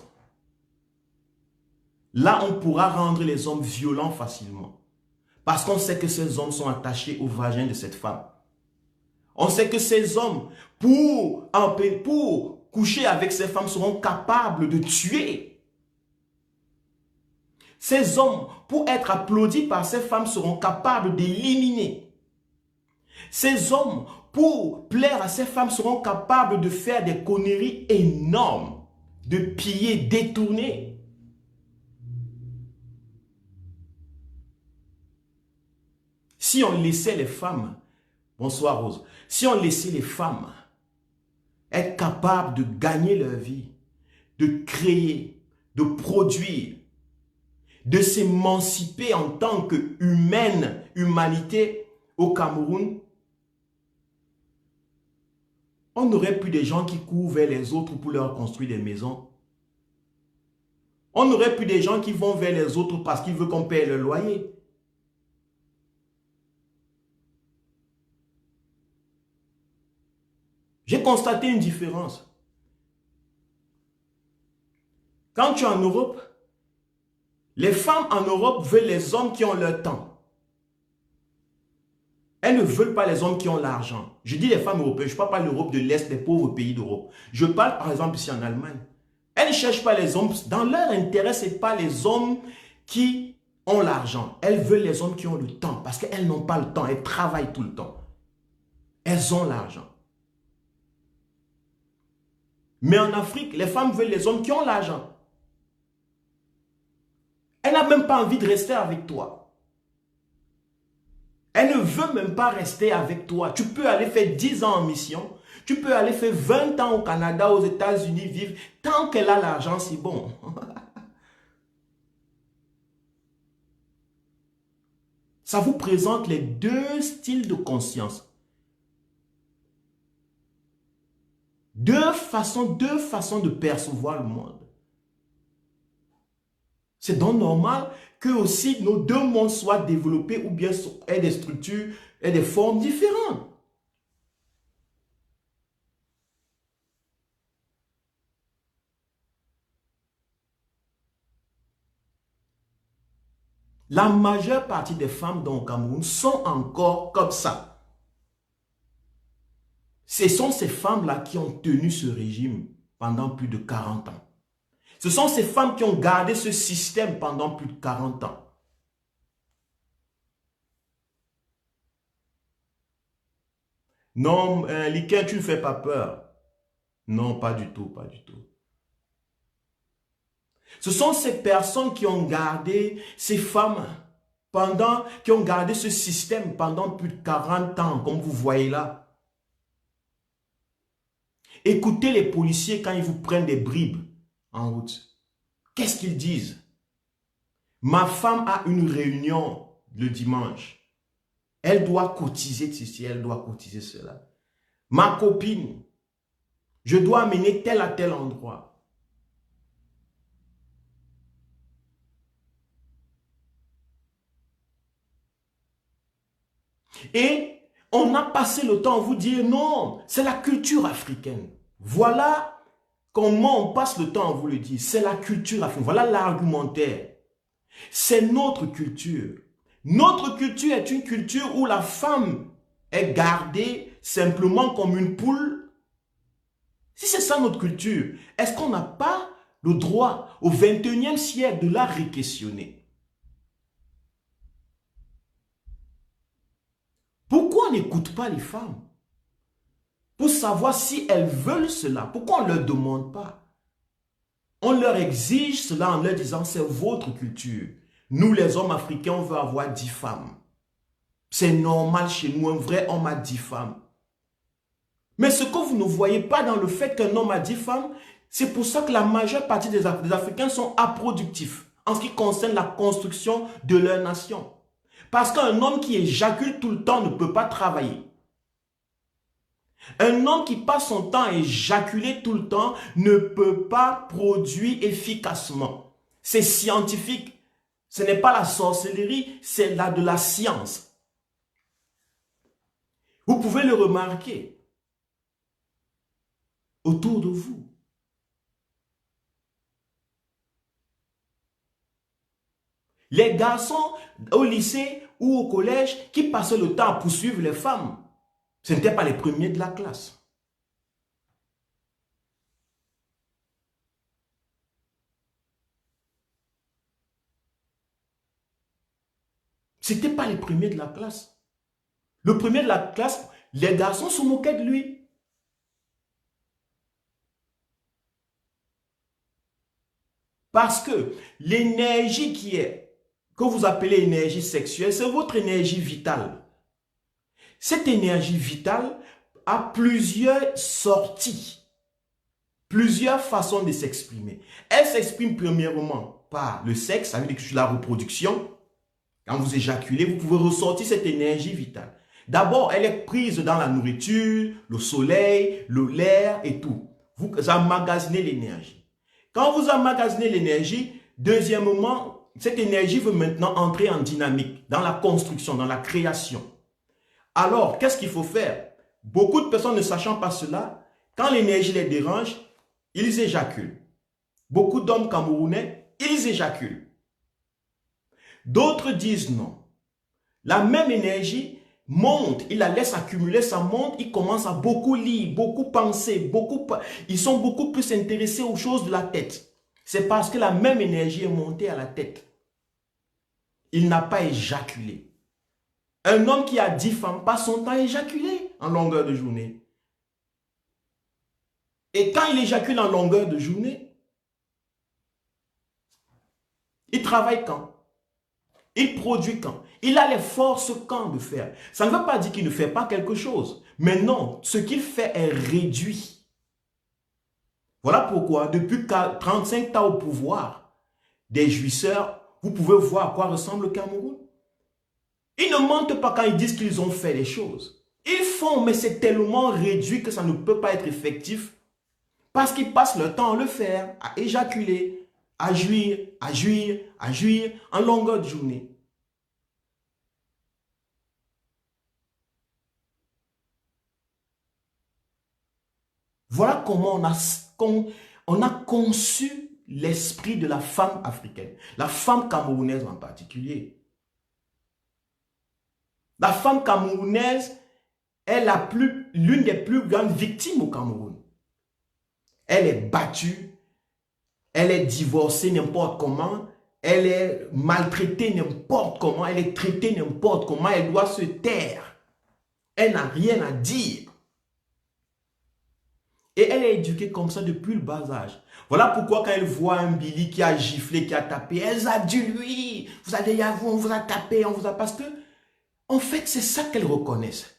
Là, on pourra rendre les hommes violents facilement. Parce qu'on sait que ces hommes sont attachés au vagin de cette femme. On sait que ces hommes, pour coucher avec ces femmes, seront capables de tuer. Ces hommes, pour être applaudis par ces femmes, seront capables d'éliminer. Ces hommes, pour plaire à ces femmes, seront capables de faire des conneries énormes, de piller, détourner. Si on laissait les femmes, bonsoir Rose, si on laissait les femmes être capables de gagner leur vie, de créer, de produire, de s'émanciper en tant qu'humanité au Cameroun, on n'aurait plus des gens qui courent vers les autres pour leur construire des maisons. On n'aurait plus des gens qui vont vers les autres parce qu'ils veulent qu'on paye le loyer. J'ai constaté une différence. Quand tu es en Europe, les femmes en Europe veulent les hommes qui ont leur temps. Elles ne veulent pas les hommes qui ont l'argent. Je dis les femmes européennes, je ne parle pas de l'Europe de l'Est, des pauvres pays d'Europe. Je parle par exemple ici en Allemagne. Elles ne cherchent pas les hommes, dans leur intérêt, ce n'est pas les hommes qui ont l'argent. Elles veulent les hommes qui ont le temps, parce qu'elles n'ont pas le temps, elles travaillent tout le temps. Elles ont l'argent. Mais en Afrique, les femmes veulent les hommes qui ont l'argent. Elle n'a même pas envie de rester avec toi. Elle ne veut même pas rester avec toi. Tu peux aller faire 10 ans en mission. Tu peux aller faire 20 ans au Canada, aux États-Unis, vivre. Tant qu'elle a l'argent, c'est bon. Ça vous présente les deux styles de conscience. Deux façons de percevoir le monde. C'est donc normal que aussi nos deux mondes soient développés ou bien aient des structures et des formes différentes. La majeure partie des femmes dans le Cameroun sont encore comme ça. Ce sont ces femmes-là qui ont tenu ce régime pendant plus de 40 ans. Ce sont ces femmes qui ont gardé ce système pendant plus de 40 ans. Non, Liken, tu ne fais pas peur. Non, pas du tout, pas du tout. Ce sont ces personnes qui ont gardé, ces femmes, qui ont gardé ce système pendant plus de 40 ans, comme vous voyez là. Écoutez les policiers quand ils vous prennent des bribes en route. Qu'est-ce qu'ils disent? Ma femme a une réunion le dimanche. Elle doit cotiser ceci, elle doit cotiser cela. Ma copine, je dois amener tel à tel endroit. Et on a passé le temps à vous dire non, c'est la culture africaine. Voilà comment on passe le temps à vous le dire. C'est la culture africaine. Voilà l'argumentaire. C'est notre culture. Notre culture est une culture où la femme est gardée simplement comme une poule. Si c'est ça notre culture, est-ce qu'on n'a pas le droit au 21e siècle de la réquestionner? Pourquoi on n'écoute pas les femmes pour savoir si elles veulent cela? Pourquoi on ne leur demande pas? On leur exige cela en leur disant c'est votre culture. Nous les hommes africains, on veut avoir 10 femmes. C'est normal chez nous, un vrai homme a 10 femmes. Mais ce que vous ne voyez pas dans le fait qu'un homme a 10 femmes, c'est pour ça que la majeure partie des Africains sont aproductifs en ce qui concerne la construction de leur nation. Parce qu'un homme qui éjacule tout le temps ne peut pas travailler. Un homme qui passe son temps à éjaculer tout le temps ne peut pas produire efficacement. C'est scientifique. Ce n'est pas la sorcellerie, c'est de la science. Vous pouvez le remarquer autour de vous. Les garçons au lycée ou au collège qui passaient le temps à poursuivre les femmes, ce n'étaient pas les premiers de la classe. Ce n'étaient pas les premiers de la classe. Le premier de la classe, les garçons se moquaient de lui. Parce que l'énergie que vous appelez énergie sexuelle, c'est votre énergie vitale. Cette énergie vitale a plusieurs sorties, plusieurs façons de s'exprimer. Elle s'exprime premièrement par le sexe, ça veut dire que sur la reproduction. Quand vous éjaculez, vous pouvez ressortir cette énergie vitale. D'abord, elle est prise dans la nourriture, le soleil, l'air et tout. Vous emmagasinez l'énergie. Quand vous emmagasinez l'énergie, deuxièmement, cette énergie veut maintenant entrer en dynamique, dans la construction, dans la création. Alors, qu'est-ce qu'il faut faire? Beaucoup de personnes ne sachant pas cela, quand l'énergie les dérange, ils éjaculent. Beaucoup d'hommes camerounais, ils éjaculent. D'autres disent non. La même énergie monte, il la laisse accumuler, ça monte, ils commencent à beaucoup lire, beaucoup penser, ils sont beaucoup plus intéressés aux choses de la tête. C'est parce que la même énergie est montée à la tête. Il n'a pas éjaculé. Un homme qui a 10 femmes passe son temps à éjaculer en longueur de journée. Et quand il éjacule en longueur de journée, il travaille quand? Il produit quand? Il a les forces quand de faire? Ça ne veut pas dire qu'il ne fait pas quelque chose. Mais non, ce qu'il fait est réduit. Voilà pourquoi, depuis 35 ans au pouvoir des jouisseurs, vous pouvez voir à quoi ressemble le Cameroun. Ils ne mentent pas quand ils disent qu'ils ont fait les choses. Ils font, mais c'est tellement réduit que ça ne peut pas être effectif. Parce qu'ils passent leur temps à le faire, à éjaculer, à jouir, à jouir, à jouir en longueur de journée. Voilà comment on a conçu l'esprit de la femme africaine, la femme camerounaise en particulier. La femme camerounaise est l'une des plus grandes victimes au Cameroun. Elle est battue, elle est divorcée n'importe comment, elle est maltraitée n'importe comment, elle est traitée n'importe comment, elle doit se taire. Elle n'a rien à dire. Et elle est éduquée comme ça depuis le bas âge. Voilà pourquoi quand elle voit un Billy qui a giflé, qui a tapé, elle a dit lui, vous allez y avoir, on vous a tapé, on vous a... Parce que, en fait, c'est ça qu'elles reconnaissent.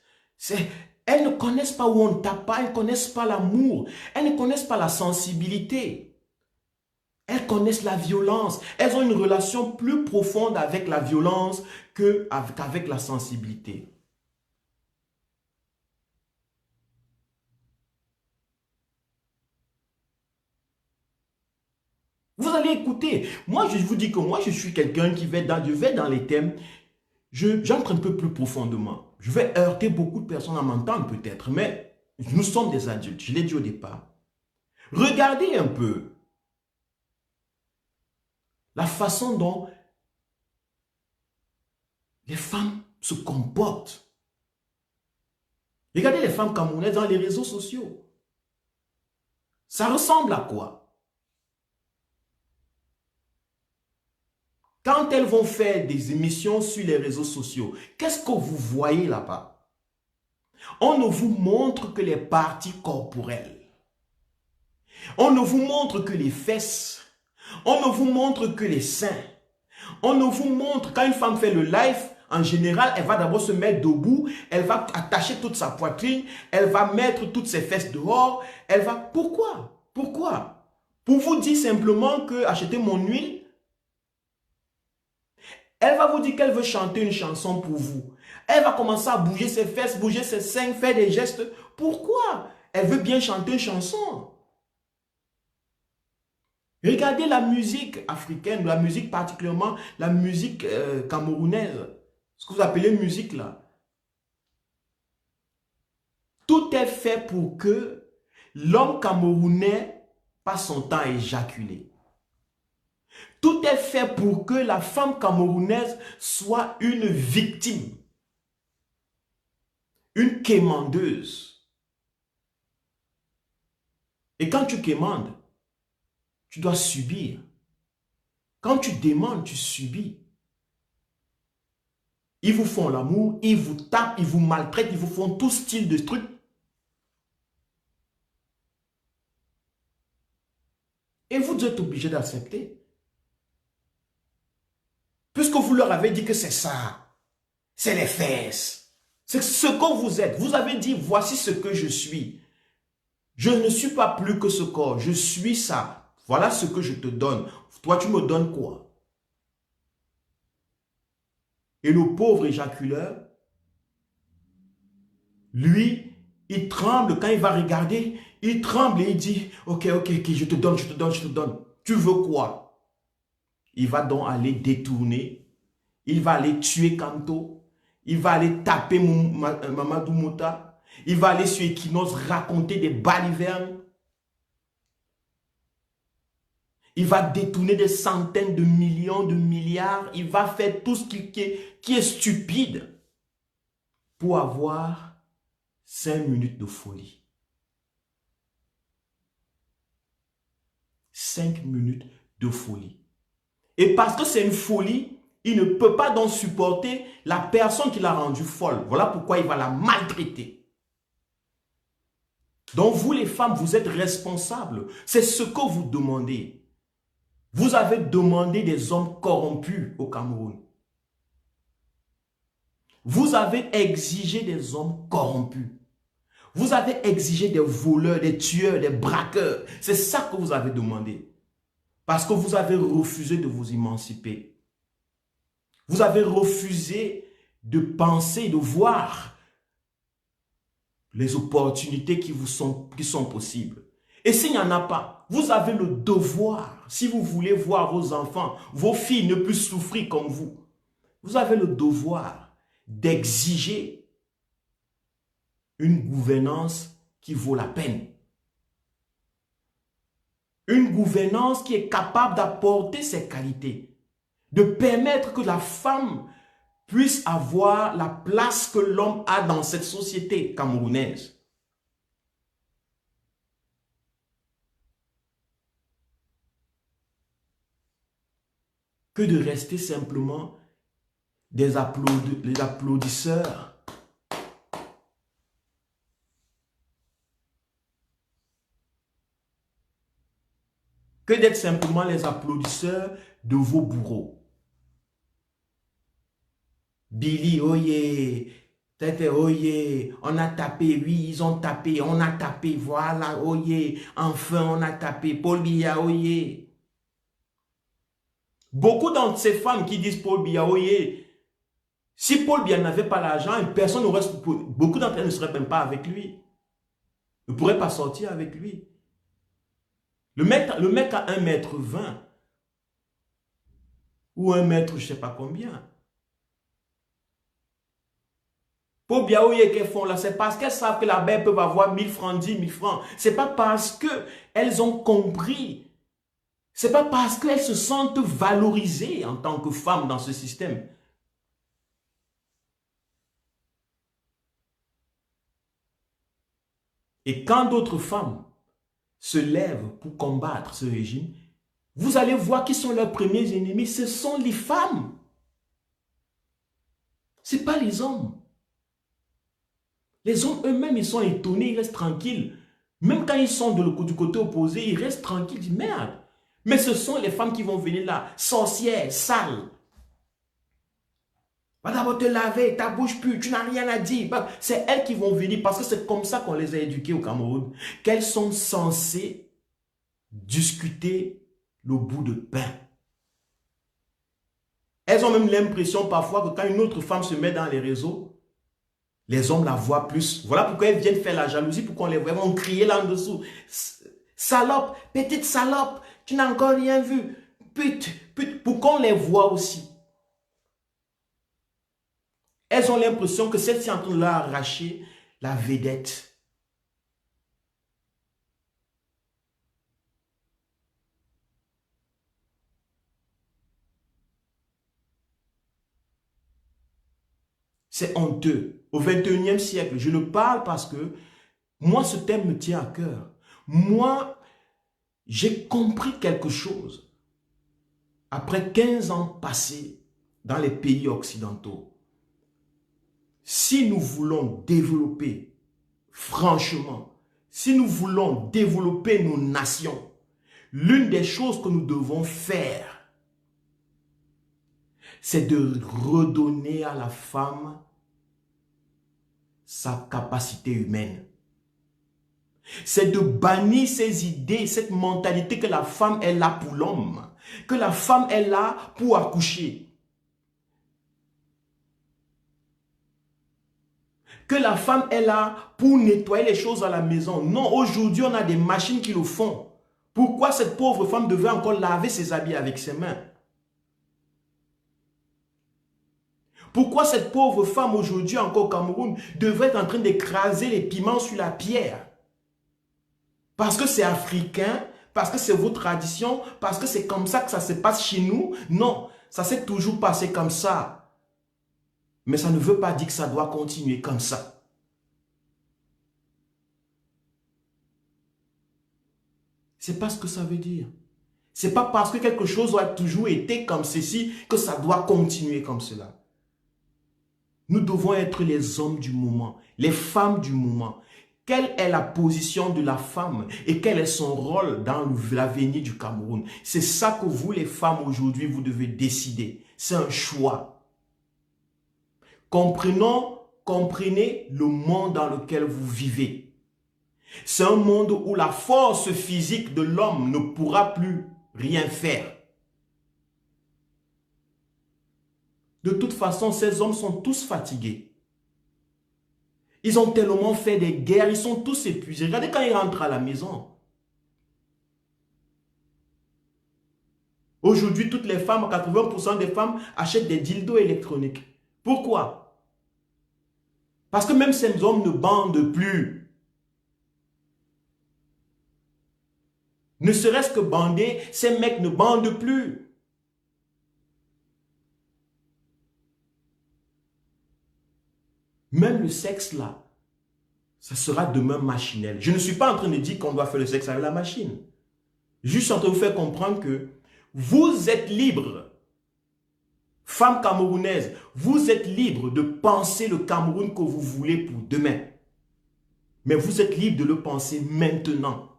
Elles ne connaissent pas où on ne tape pas, elles ne connaissent pas l'amour, elles ne connaissent pas la sensibilité. Elles connaissent la violence. Elles ont une relation plus profonde avec la violence qu'avec la sensibilité. Vous allez écouter. Moi, je vous dis que moi, je suis quelqu'un qui je vais dans les thèmes, j'entre un peu plus profondément. Je vais heurter beaucoup de personnes à m'entendre peut-être, mais nous sommes des adultes, je l'ai dit au départ. Regardez un peu la façon dont les femmes se comportent. Regardez les femmes camerounaises dans les réseaux sociaux. Ça ressemble à quoi? Quand elles vont faire des émissions sur les réseaux sociaux, qu'est-ce que vous voyez là-bas? On ne vous montre que les parties corporelles. On ne vous montre que les fesses. On ne vous montre que les seins. On ne vous montre, quand une femme fait le live, en général, elle va d'abord se mettre debout, elle va attacher toute sa poitrine, elle va mettre toutes ses fesses dehors, elle va... Pourquoi? Pourquoi? Pour vous dire simplement que achetez mon huile, elle va vous dire qu'elle veut chanter une chanson pour vous. Elle va commencer à bouger ses fesses, bouger ses seins, faire des gestes. Pourquoi? Elle veut bien chanter une chanson. Regardez la musique africaine, la musique particulièrement, la musique camerounaise. Ce que vous appelez musique là. Tout est fait pour que l'homme camerounais passe son temps à éjaculer. Tout est fait pour que la femme camerounaise soit une victime. Une quémandeuse. Et quand tu quémandes, tu dois subir. Quand tu demandes, tu subis. Ils vous font l'amour, ils vous tapent, ils vous maltraitent, ils vous font tout style de trucs. Et vous êtes obligé d'accepter. Puisque vous leur avez dit que c'est ça. C'est les fesses. C'est ce que vous êtes. Vous avez dit, voici ce que je suis. Je ne suis pas plus que ce corps. Je suis ça. Voilà ce que je te donne. Toi, tu me donnes quoi? Et le pauvre éjaculeur, lui, il tremble quand il va regarder. Il tremble et il dit, ok, je te donne, je te donne, je te donne. Tu veux quoi? Il va donc aller détourner. Il va aller tuer Kanto. Il va aller taper Mamadou Mouta. Il va aller sur Equinox raconter des balivernes. Il va détourner des centaines de millions, de milliards. Il va faire tout ce qui est stupide pour avoir 5 minutes de folie. 5 minutes de folie. Et parce que c'est une folie, il ne peut pas donc supporter la personne qui l'a rendue folle. Voilà pourquoi il va la maltraiter. Donc vous les femmes, vous êtes responsables. C'est ce que vous demandez. Vous avez demandé des hommes corrompus au Cameroun. Vous avez exigé des hommes corrompus. Vous avez exigé des voleurs, des tueurs, des braqueurs. C'est ça que vous avez demandé. Parce que vous avez refusé de vous émanciper. Vous avez refusé de penser, de voir les opportunités qui sont possibles. Et s'il n'y en a pas, vous avez le devoir, si vous voulez voir vos enfants, vos filles ne plus souffrir comme vous avez le devoir d'exiger une gouvernance qui vaut la peine. Une gouvernance qui est capable d'apporter ses qualités, de permettre que la femme puisse avoir la place que l'homme a dans cette société camerounaise. Que de rester simplement des applaudisseurs. Que d'être simplement les applaudisseurs de vos bourreaux. Billy, oye, Tete, oye, on a tapé, oui, ils ont tapé, on a tapé, voilà, oye, enfin on a tapé, Paul Biya, oye. Beaucoup d'entre ces femmes qui disent Paul Biya, oye, si Paul Biya n'avait pas l'argent, personne n'aurait, beaucoup d'entre elles ne seraient même pas avec lui. Ne pourraient pas sortir avec lui. Le mec a 1,20 m ou 1 mètre, je ne sais pas combien. Pour Biaoye qu'elles font là, c'est parce qu'elles savent que là-bas, elles peuvent avoir 1000 francs, 10 000 francs. C'est pas parce qu'elles ont compris. C'est pas parce qu'elles se sentent valorisées en tant que femmes dans ce système. Et quand d'autres femmes se lèvent pour combattre ce régime, vous allez voir qui sont leurs premiers ennemis. Ce sont les femmes. Ce n'est pas les hommes. Les hommes eux-mêmes, ils sont étonnés, ils restent tranquilles. Même quand ils sont du côté opposé, ils restent tranquilles, ils disent merde. Mais ce sont les femmes qui vont venir là, sorcières, sales. Va d'abord te laver, ta bouche pue, tu n'as rien à dire. C'est elles qui vont venir parce que c'est comme ça qu'on les a éduquées au Cameroun. Qu'elles sont censées discuter le bout de pain. Elles ont même l'impression parfois que quand une autre femme se met dans les réseaux, les hommes la voient plus. Voilà pourquoi elles viennent faire la jalousie, pour qu'on les voit. Elles vont crier là en dessous. Salope, petite salope, tu n'as encore rien vu. Pute, pute, pour qu'on les voit aussi. Elles ont l'impression que celle-ci est en train de leur arracher la vedette. C'est honteux. Au 21e siècle, je le parle parce que moi, ce thème me tient à cœur. Moi, j'ai compris quelque chose après 15 ans passés dans les pays occidentaux. Si nous voulons développer, franchement, si nous voulons développer nos nations, l'une des choses que nous devons faire, c'est de redonner à la femme sa capacité humaine. C'est de bannir ces idées, cette mentalité que la femme est là pour l'homme, que la femme est là pour accoucher, que la femme est là pour nettoyer les choses à la maison. Non, aujourd'hui, on a des machines qui le font. Pourquoi cette pauvre femme devait encore laver ses habits avec ses mains? Pourquoi cette pauvre femme aujourd'hui encore au Cameroun devrait être en train d'écraser les piments sur la pierre? Parce que c'est africain, parce que c'est vos traditions, parce que c'est comme ça que ça se passe chez nous? Non, ça s'est toujours passé comme ça. Mais ça ne veut pas dire que ça doit continuer comme ça. C'est pas ce que ça veut dire. C'est pas parce que quelque chose a toujours été comme ceci que ça doit continuer comme cela. Nous devons être les hommes du moment, les femmes du moment. Quelle est la position de la femme et quel est son rôle dans l'avenir du Cameroun? C'est ça que vous, les femmes, aujourd'hui, vous devez décider. C'est un choix. Comprenez le monde dans lequel vous vivez. C'est un monde où la force physique de l'homme ne pourra plus rien faire. De toute façon, ces hommes sont tous fatigués. Ils ont tellement fait des guerres, ils sont tous épuisés. Regardez quand ils rentrent à la maison. Aujourd'hui, toutes les femmes, 80% des femmes achètent des dildos électroniques. Pourquoi? Parce que même ces hommes ne bandent plus. Ne serait-ce que bander, ces mecs ne bandent plus. Même le sexe là, ça sera demain machinel. Je ne suis pas en train de dire qu'on doit faire le sexe avec la machine. Je suis en train de vous faire comprendre que vous êtes libre. Femme camerounaise, vous êtes libre de penser le Cameroun que vous voulez pour demain. Mais vous êtes libre de le penser maintenant.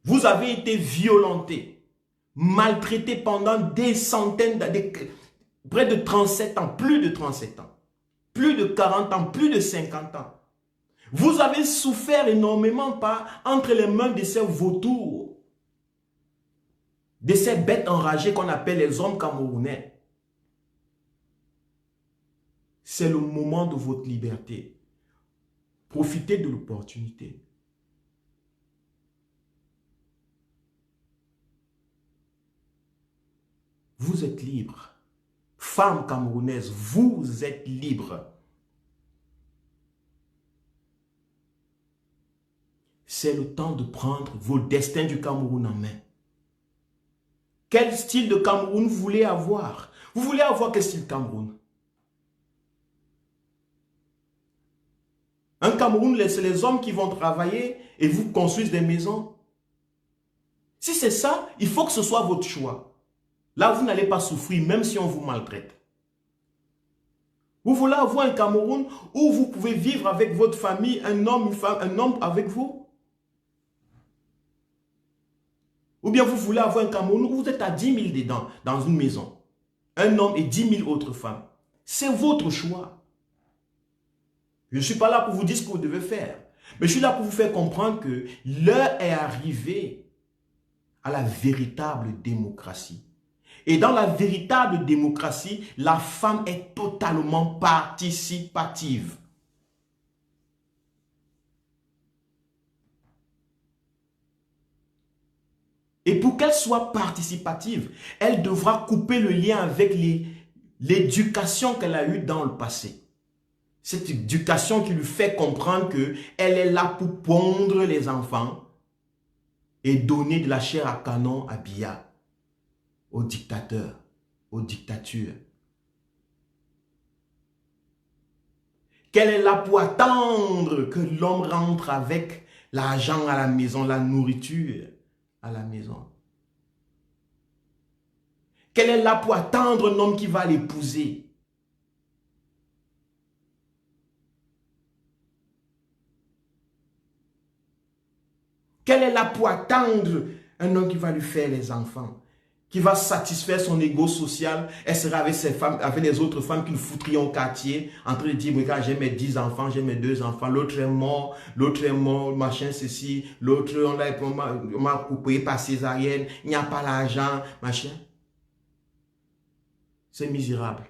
Vous avez été violenté, maltraité pendant des centaines d'années, près de 37 ans, plus de 37 ans, plus de 40 ans, plus de 50 ans. Vous avez souffert énormément entre les mains de ces vautours, de ces bêtes enragées qu'on appelle les hommes camerounais. C'est le moment de votre liberté. Profitez de l'opportunité. Vous êtes libre. Femme camerounaise, vous êtes libre. C'est le temps de prendre vos destins du Cameroun en main. Quel style de Cameroun vous voulez avoir? Vous voulez avoir quel style de Cameroun? Un Cameroun, c'est les hommes qui vont travailler et vous construisent des maisons. Si c'est ça, il faut que ce soit votre choix. Là, vous n'allez pas souffrir, même si on vous maltraite. Vous voulez avoir un Cameroun où vous pouvez vivre avec votre famille, un homme, une femme, un homme avec vous? Ou bien vous voulez avoir un Cameroun où vous êtes à 10 000 dedans, dans une maison. Un homme et 10 000 autres femmes. C'est votre choix. Je ne suis pas là pour vous dire ce que vous devez faire. Mais je suis là pour vous faire comprendre que l'heure est arrivée à la véritable démocratie. Et dans la véritable démocratie, la femme est totalement participative. Et pour qu'elle soit participative, elle devra couper le lien avec l'éducation qu'elle a eue dans le passé. Cette éducation qui lui fait comprendre qu'elle est là pour pondre les enfants et donner de la chair à canon à Biya, aux dictateurs, aux dictatures. Qu'elle est là pour attendre que l'homme rentre avec l'argent à la maison, la nourriture à la maison. Qu'elle est là pour attendre un homme qui va l'épouser. Qu'elle est là pour attendre un homme qui va lui faire les enfants, qui va satisfaire son ego social. Elle sera avec ses femmes, avec les autres femmes qui le foutraient au quartier, en train de dire, regarde, j'ai mes 10 enfants, j'ai mes 2 enfants, l'autre est mort, machin, ceci, l'autre, on m'a coupé par césarienne, il n'y a pas l'argent, machin. C'est misérable.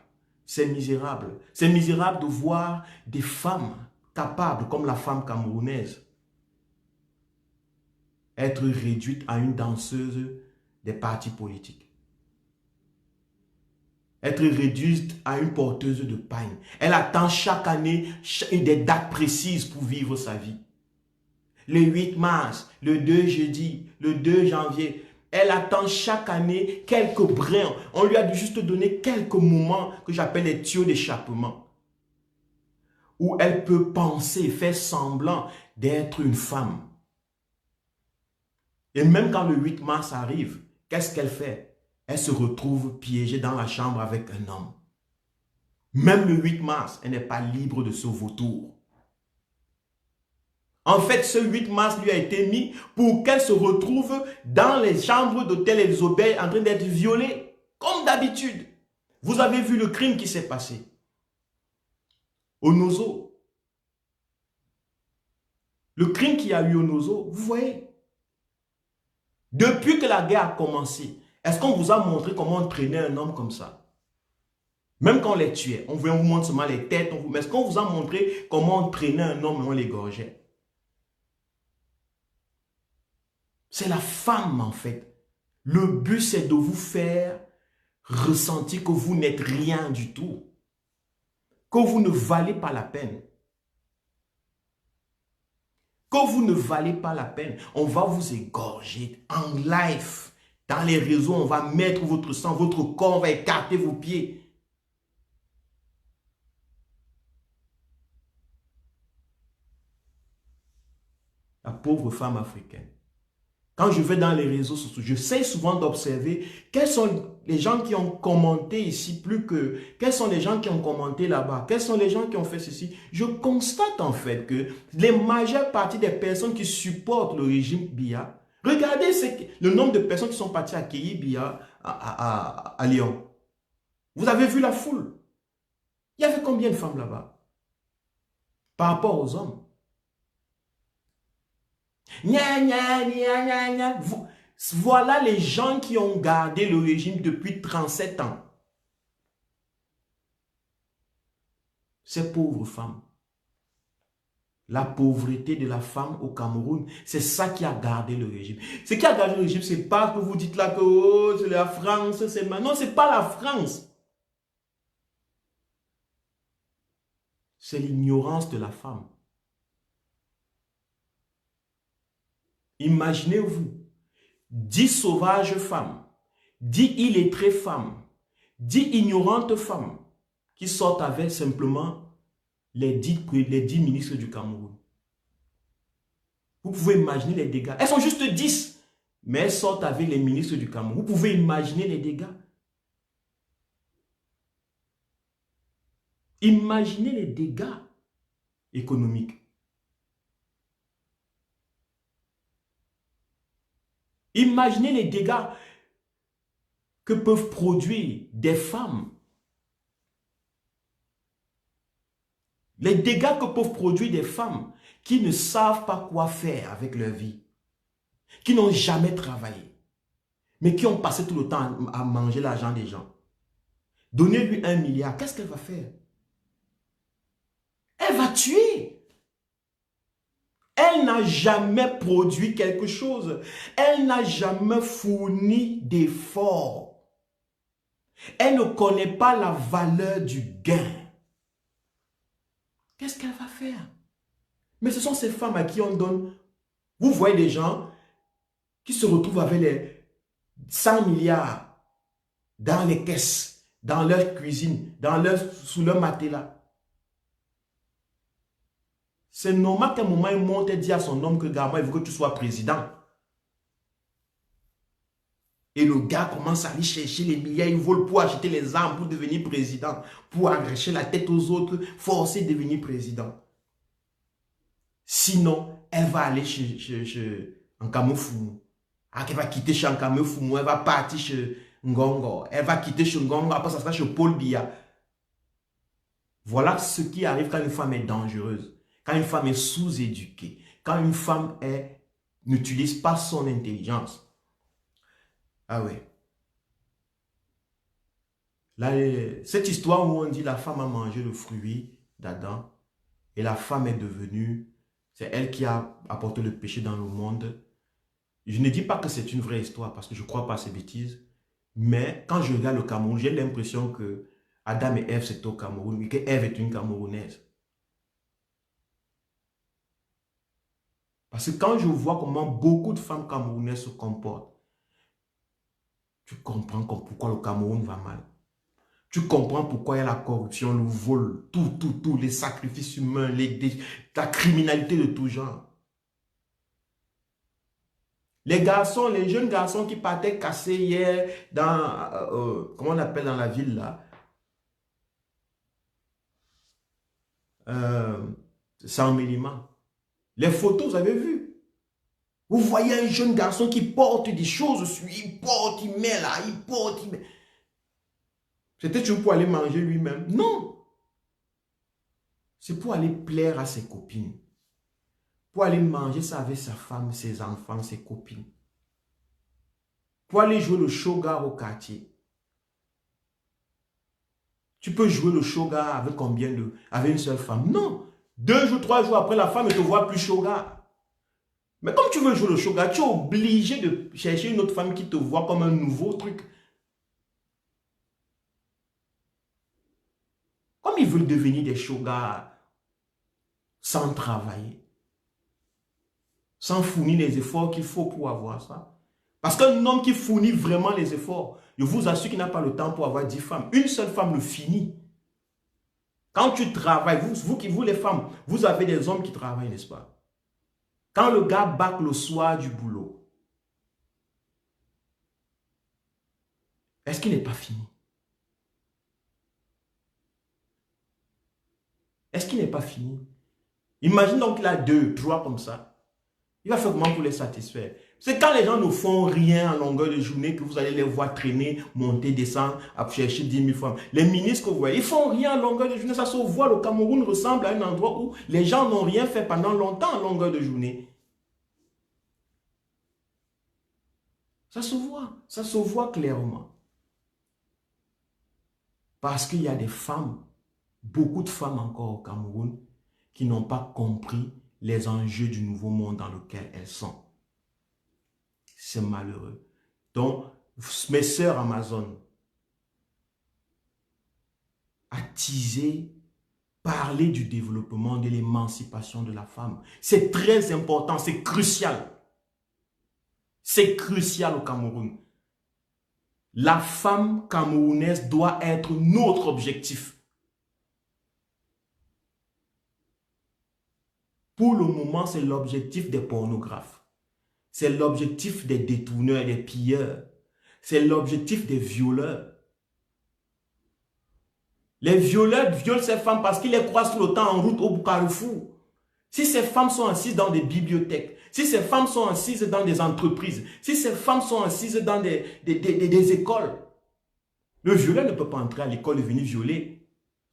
C'est misérable. C'est misérable de voir des femmes capables, comme la femme camerounaise, être réduite à une danseuse des partis politiques. Être réduite à une porteuse de paille. Elle attend chaque année des dates précises pour vivre sa vie. Le 8 mars, le 2 jeudi, le 2 janvier. Elle attend chaque année quelques brins. On lui a juste donné quelques moments que j'appelle les tuyaux d'échappement. Où elle peut penser, faire semblant d'être une femme. Et même quand le 8 mars arrive, qu'est-ce qu'elle fait? Elle se retrouve piégée dans la chambre avec un homme. Même le 8 mars, elle n'est pas libre de ce vautour. En fait, ce 8 mars lui a été mis pour qu'elle se retrouve dans les chambres d'hôtel et les auberges en train d'être violée, comme d'habitude. Vous avez vu le crime qui s'est passé au Nozo. Le crime qu'il y a eu au Nozo, vous voyez. Depuis que la guerre a commencé, est-ce qu'on vous a montré comment on traînait un homme comme ça? Même quand on les tuait, on vous montre seulement les têtes, mais est-ce qu'on vous a montré comment on traînait un homme et on l'égorgeait? C'est la femme en fait. Le but c'est de vous faire ressentir que vous n'êtes rien du tout. Que vous ne valez pas la peine. Que vous ne valez pas la peine. On va vous égorger en live. Dans les réseaux, on va mettre votre sang, votre corps, on va écarter vos pieds. La pauvre femme africaine. Quand je vais dans les réseaux sociaux, je sais souvent d'observer quels sont les gens qui ont commenté ici quels sont les gens qui ont commenté là-bas, quels sont les gens qui ont fait ceci. Je constate en fait que les majeures parties des personnes qui supportent le régime Biya, regardez le nombre de personnes qui sont parties accueillir Biya à Lyon. Vous avez vu la foule. Il y avait combien de femmes là-bas par rapport aux hommes? Gna, gna, gna, gna, gna. Voilà les gens qui ont gardé le régime depuis 37 ans. Ces pauvres femmes. La pauvreté de la femme au Cameroun, c'est ça qui a gardé le régime. Ce qui a gardé le régime, c'est pas que vous dites là que oh, c'est la France, c'est non, c'est pas la France. C'est l'ignorance de la femme. Imaginez-vous, 10 sauvages femmes, 10 illettrées femmes, 10 ignorantes femmes qui sortent avec simplement les 10 ministres du Cameroun. Vous pouvez imaginer les dégâts. Elles sont juste 10, mais elles sortent avec les ministres du Cameroun. Vous pouvez imaginer les dégâts. Imaginez les dégâts économiques. Imaginez les dégâts que peuvent produire des femmes. Les dégâts que peuvent produire des femmes qui ne savent pas quoi faire avec leur vie, qui n'ont jamais travaillé, mais qui ont passé tout le temps à manger l'argent des gens. Donnez-lui 1 milliard, qu'est-ce qu'elle va faire? Elle va tuer. Elle n'a jamais produit quelque chose. Elle n'a jamais fourni d'efforts. Elle ne connaît pas la valeur du gain. Qu'est-ce qu'elle va faire? Mais ce sont ces femmes à qui on donne... Vous voyez des gens qui se retrouvent avec les 100 milliards dans les caisses, dans leur cuisine, sous leur matelas. C'est normal qu'à un moment, il monte et dit à son homme que, gars, moi, il veut que tu sois président. Et le gars commence à aller chercher les milliards, il vole pour acheter les armes pour devenir président, pour arracher la tête aux autres, forcer de devenir président. Sinon, elle va aller chez Nkam Fumu. Elle va quitter chez Nkam Fumu, elle va partir chez Ngongo. Elle va quitter chez Ngongo, après ça sera chez Paul Biya. Voilà ce qui arrive quand une femme est dangereuse, quand une femme est sous-éduquée, quand une femme n'utilise pas son intelligence. Ah ouais. Là, cette histoire où on dit la femme a mangé le fruit d'Adam et la femme est devenue, c'est elle qui a apporté le péché dans le monde. Je ne dis pas que c'est une vraie histoire parce que je ne crois pas à ces bêtises. Mais quand je regarde le Cameroun, j'ai l'impression que Adam et Ève c'est au Cameroun et que Ève est une Camerounaise. Parce que quand je vois comment beaucoup de femmes camerounaises se comportent, tu comprends pourquoi le Cameroun va mal. Tu comprends pourquoi il y a la corruption, le vol, tout, les sacrifices humains, la criminalité de tout genre. Les garçons, les jeunes garçons qui partaient casser hier dans, comment on appelle dans la ville là, Saint-Mélima. Les photos, vous avez vu? Vous voyez un jeune garçon qui porte des choses, il porte, il met là, il porte, il met. C'était toujours pour aller manger lui-même. Non. C'est pour aller plaire à ses copines. Pour aller manger ça avec sa femme, ses enfants, ses copines. Pour aller jouer le shogar au quartier. Tu peux jouer le shogar avec combien de... Avec une seule femme? Non. 2 jours, 3 jours après, la femme ne te voit plus shogar. Mais comme tu veux jouer le shogar, tu es obligé de chercher une autre femme qui te voit comme un nouveau truc. Comme ils veulent devenir des shogars sans travailler, sans fournir les efforts qu'il faut pour avoir ça. Parce qu'un homme qui fournit vraiment les efforts, je vous assure qu'il n'a pas le temps pour avoir 10 femmes. Une seule femme le finit. Quand tu travailles, vous les femmes, vous avez des hommes qui travaillent, n'est-ce pas? Quand le gars bâcle le soir du boulot, est-ce qu'il n'est pas fini? Est-ce qu'il n'est pas fini? Imagine donc qu'il a 2, 3 comme ça. Il va faire comment pour les satisfaire? C'est quand les gens ne font rien en longueur de journée que vous allez les voir traîner, monter, descendre, à chercher 10 000 femmes. Les ministres que vous voyez, ils ne font rien en longueur de journée. Ça se voit, le Cameroun ressemble à un endroit où les gens n'ont rien fait pendant longtemps en longueur de journée. Ça se voit clairement. Parce qu'il y a des femmes, beaucoup de femmes encore au Cameroun, qui n'ont pas compris les enjeux du nouveau monde dans lequel elles sont. C'est malheureux. Donc, mes sœurs Amazon, attiser, parler du développement, de l'émancipation de la femme. C'est très important, c'est crucial. C'est crucial au Cameroun. La femme camerounaise doit être notre objectif. Pour le moment, c'est l'objectif des pornographes. C'est l'objectif des détourneurs, des pilleurs. C'est l'objectif des violeurs. Les violeurs violent ces femmes parce qu'ils les croisent tout le temps en route au carrefour. Si ces femmes sont assises dans des bibliothèques, si ces femmes sont assises dans des entreprises, si ces femmes sont assises dans des écoles, le violeur ne peut pas entrer à l'école et venir violer,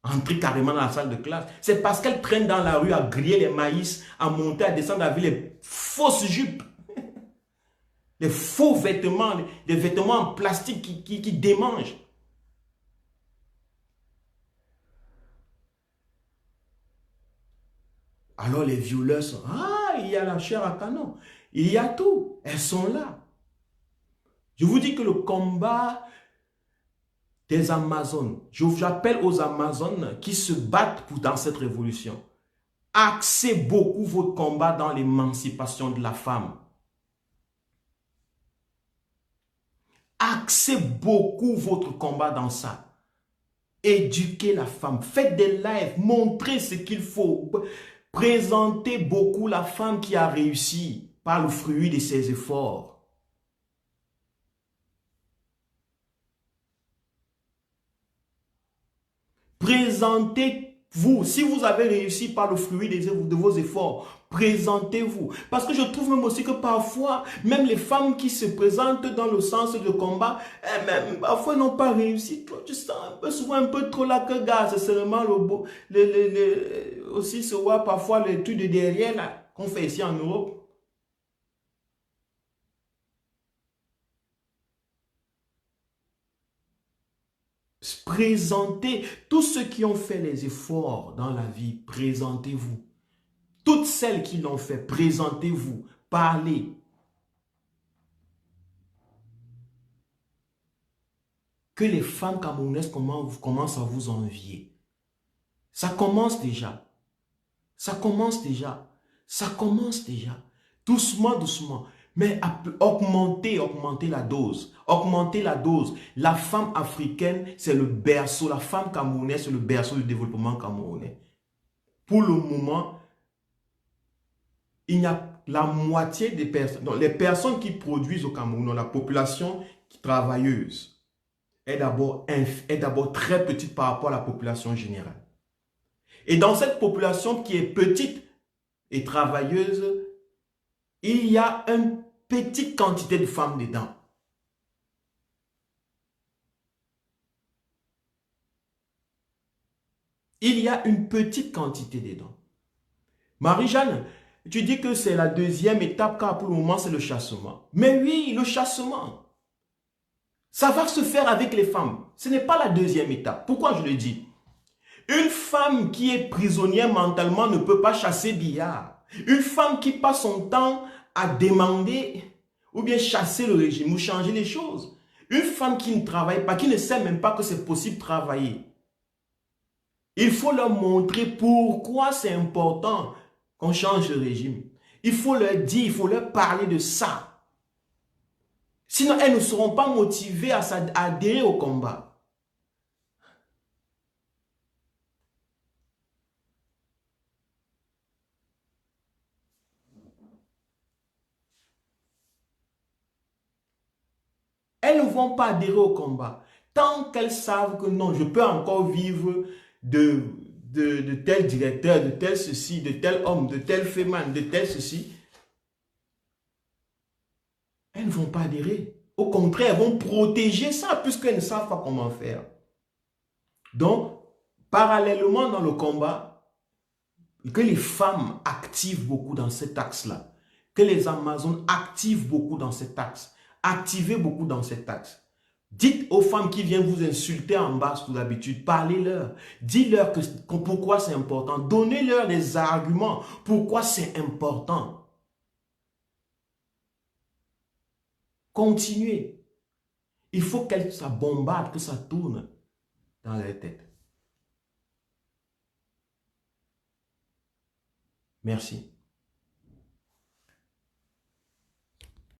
entrer carrément dans la salle de classe. C'est parce qu'elle traîne dans la rue à griller les maïs, à monter, à descendre avec les fausses jupes, les faux vêtements, les vêtements en plastique qui démangent. Alors les violeurs sont, ah, il y a la chair à canon, il y a tout, elles sont là. Je vous dis que le combat des Amazones, j'appelle aux Amazones qui se battent dans cette révolution. Axez beaucoup votre combat dans l'émancipation de la femme. Axez beaucoup votre combat dans ça. Éduquez la femme, faites des lives, montrez ce qu'il faut. Présentez beaucoup la femme qui a réussi par le fruit de ses efforts. Présentez-vous. Si vous avez réussi par le fruit de vos efforts, présentez-vous. Parce que je trouve même aussi que parfois, même les femmes qui se présentent dans le sens de combat, même parfois n'ont pas réussi. Tu sens souvent un peu trop la queue gaz. C'est seulement le beau. Aussi se voit parfois les trucs de derrière qu'on fait ici en Europe. Présentez, tous ceux qui ont fait les efforts dans la vie, présentez-vous. Toutes celles qui l'ont fait, présentez-vous, parlez. Que les femmes camerounaises commencent à vous envier. Ça commence déjà. Ça commence déjà. Ça commence déjà. Doucement, doucement. Mais augmentez la dose. Augmentez la dose. La femme africaine, c'est le berceau. La femme camerounaise, c'est le berceau du développement camerounais. Pour le moment, il y a la moitié des personnes. Donc, les personnes qui produisent au Cameroun, la population travailleuse, est d'abord très petite par rapport à la population générale. Et dans cette population qui est petite et travailleuse, il y a une petite quantité de femmes dedans. Il y a une petite quantité dedans. Marie-Jeanne, tu dis que c'est la deuxième étape car pour le moment c'est le chassement. Mais oui, le chassement. Ça va se faire avec les femmes. Ce n'est pas la deuxième étape. Pourquoi je le dis? Une femme qui est prisonnière mentalement ne peut pas chasser billard. Une femme qui passe son temps à demander ou bien chasser le régime ou changer les choses. Une femme qui ne travaille pas, qui ne sait même pas que c'est possible de travailler. Il faut leur montrer pourquoi c'est important qu'on change le régime. Il faut leur dire, il faut leur parler de ça. Sinon, elles ne seront pas motivées à adhérer au combat. Elles ne vont pas adhérer au combat. Tant qu'elles savent que non, je peux encore vivre de tel directeur, de tel ceci, de tel homme, de tel féminin, de tel ceci, elles ne vont pas adhérer. Au contraire, elles vont protéger ça puisqu'elles ne savent pas comment faire. Donc, parallèlement dans le combat, que les femmes activent beaucoup dans cet axe-là, que les Amazones activent beaucoup dans cet axe, activez beaucoup dans cet axe. Dites aux femmes qui viennent vous insulter en bas sous l'habitude, parlez-leur. Dites-leur pourquoi c'est important. Donnez-leur des arguments pourquoi c'est important. Continuez. Il faut que ça bombarde, que ça tourne dans leur tête. Merci.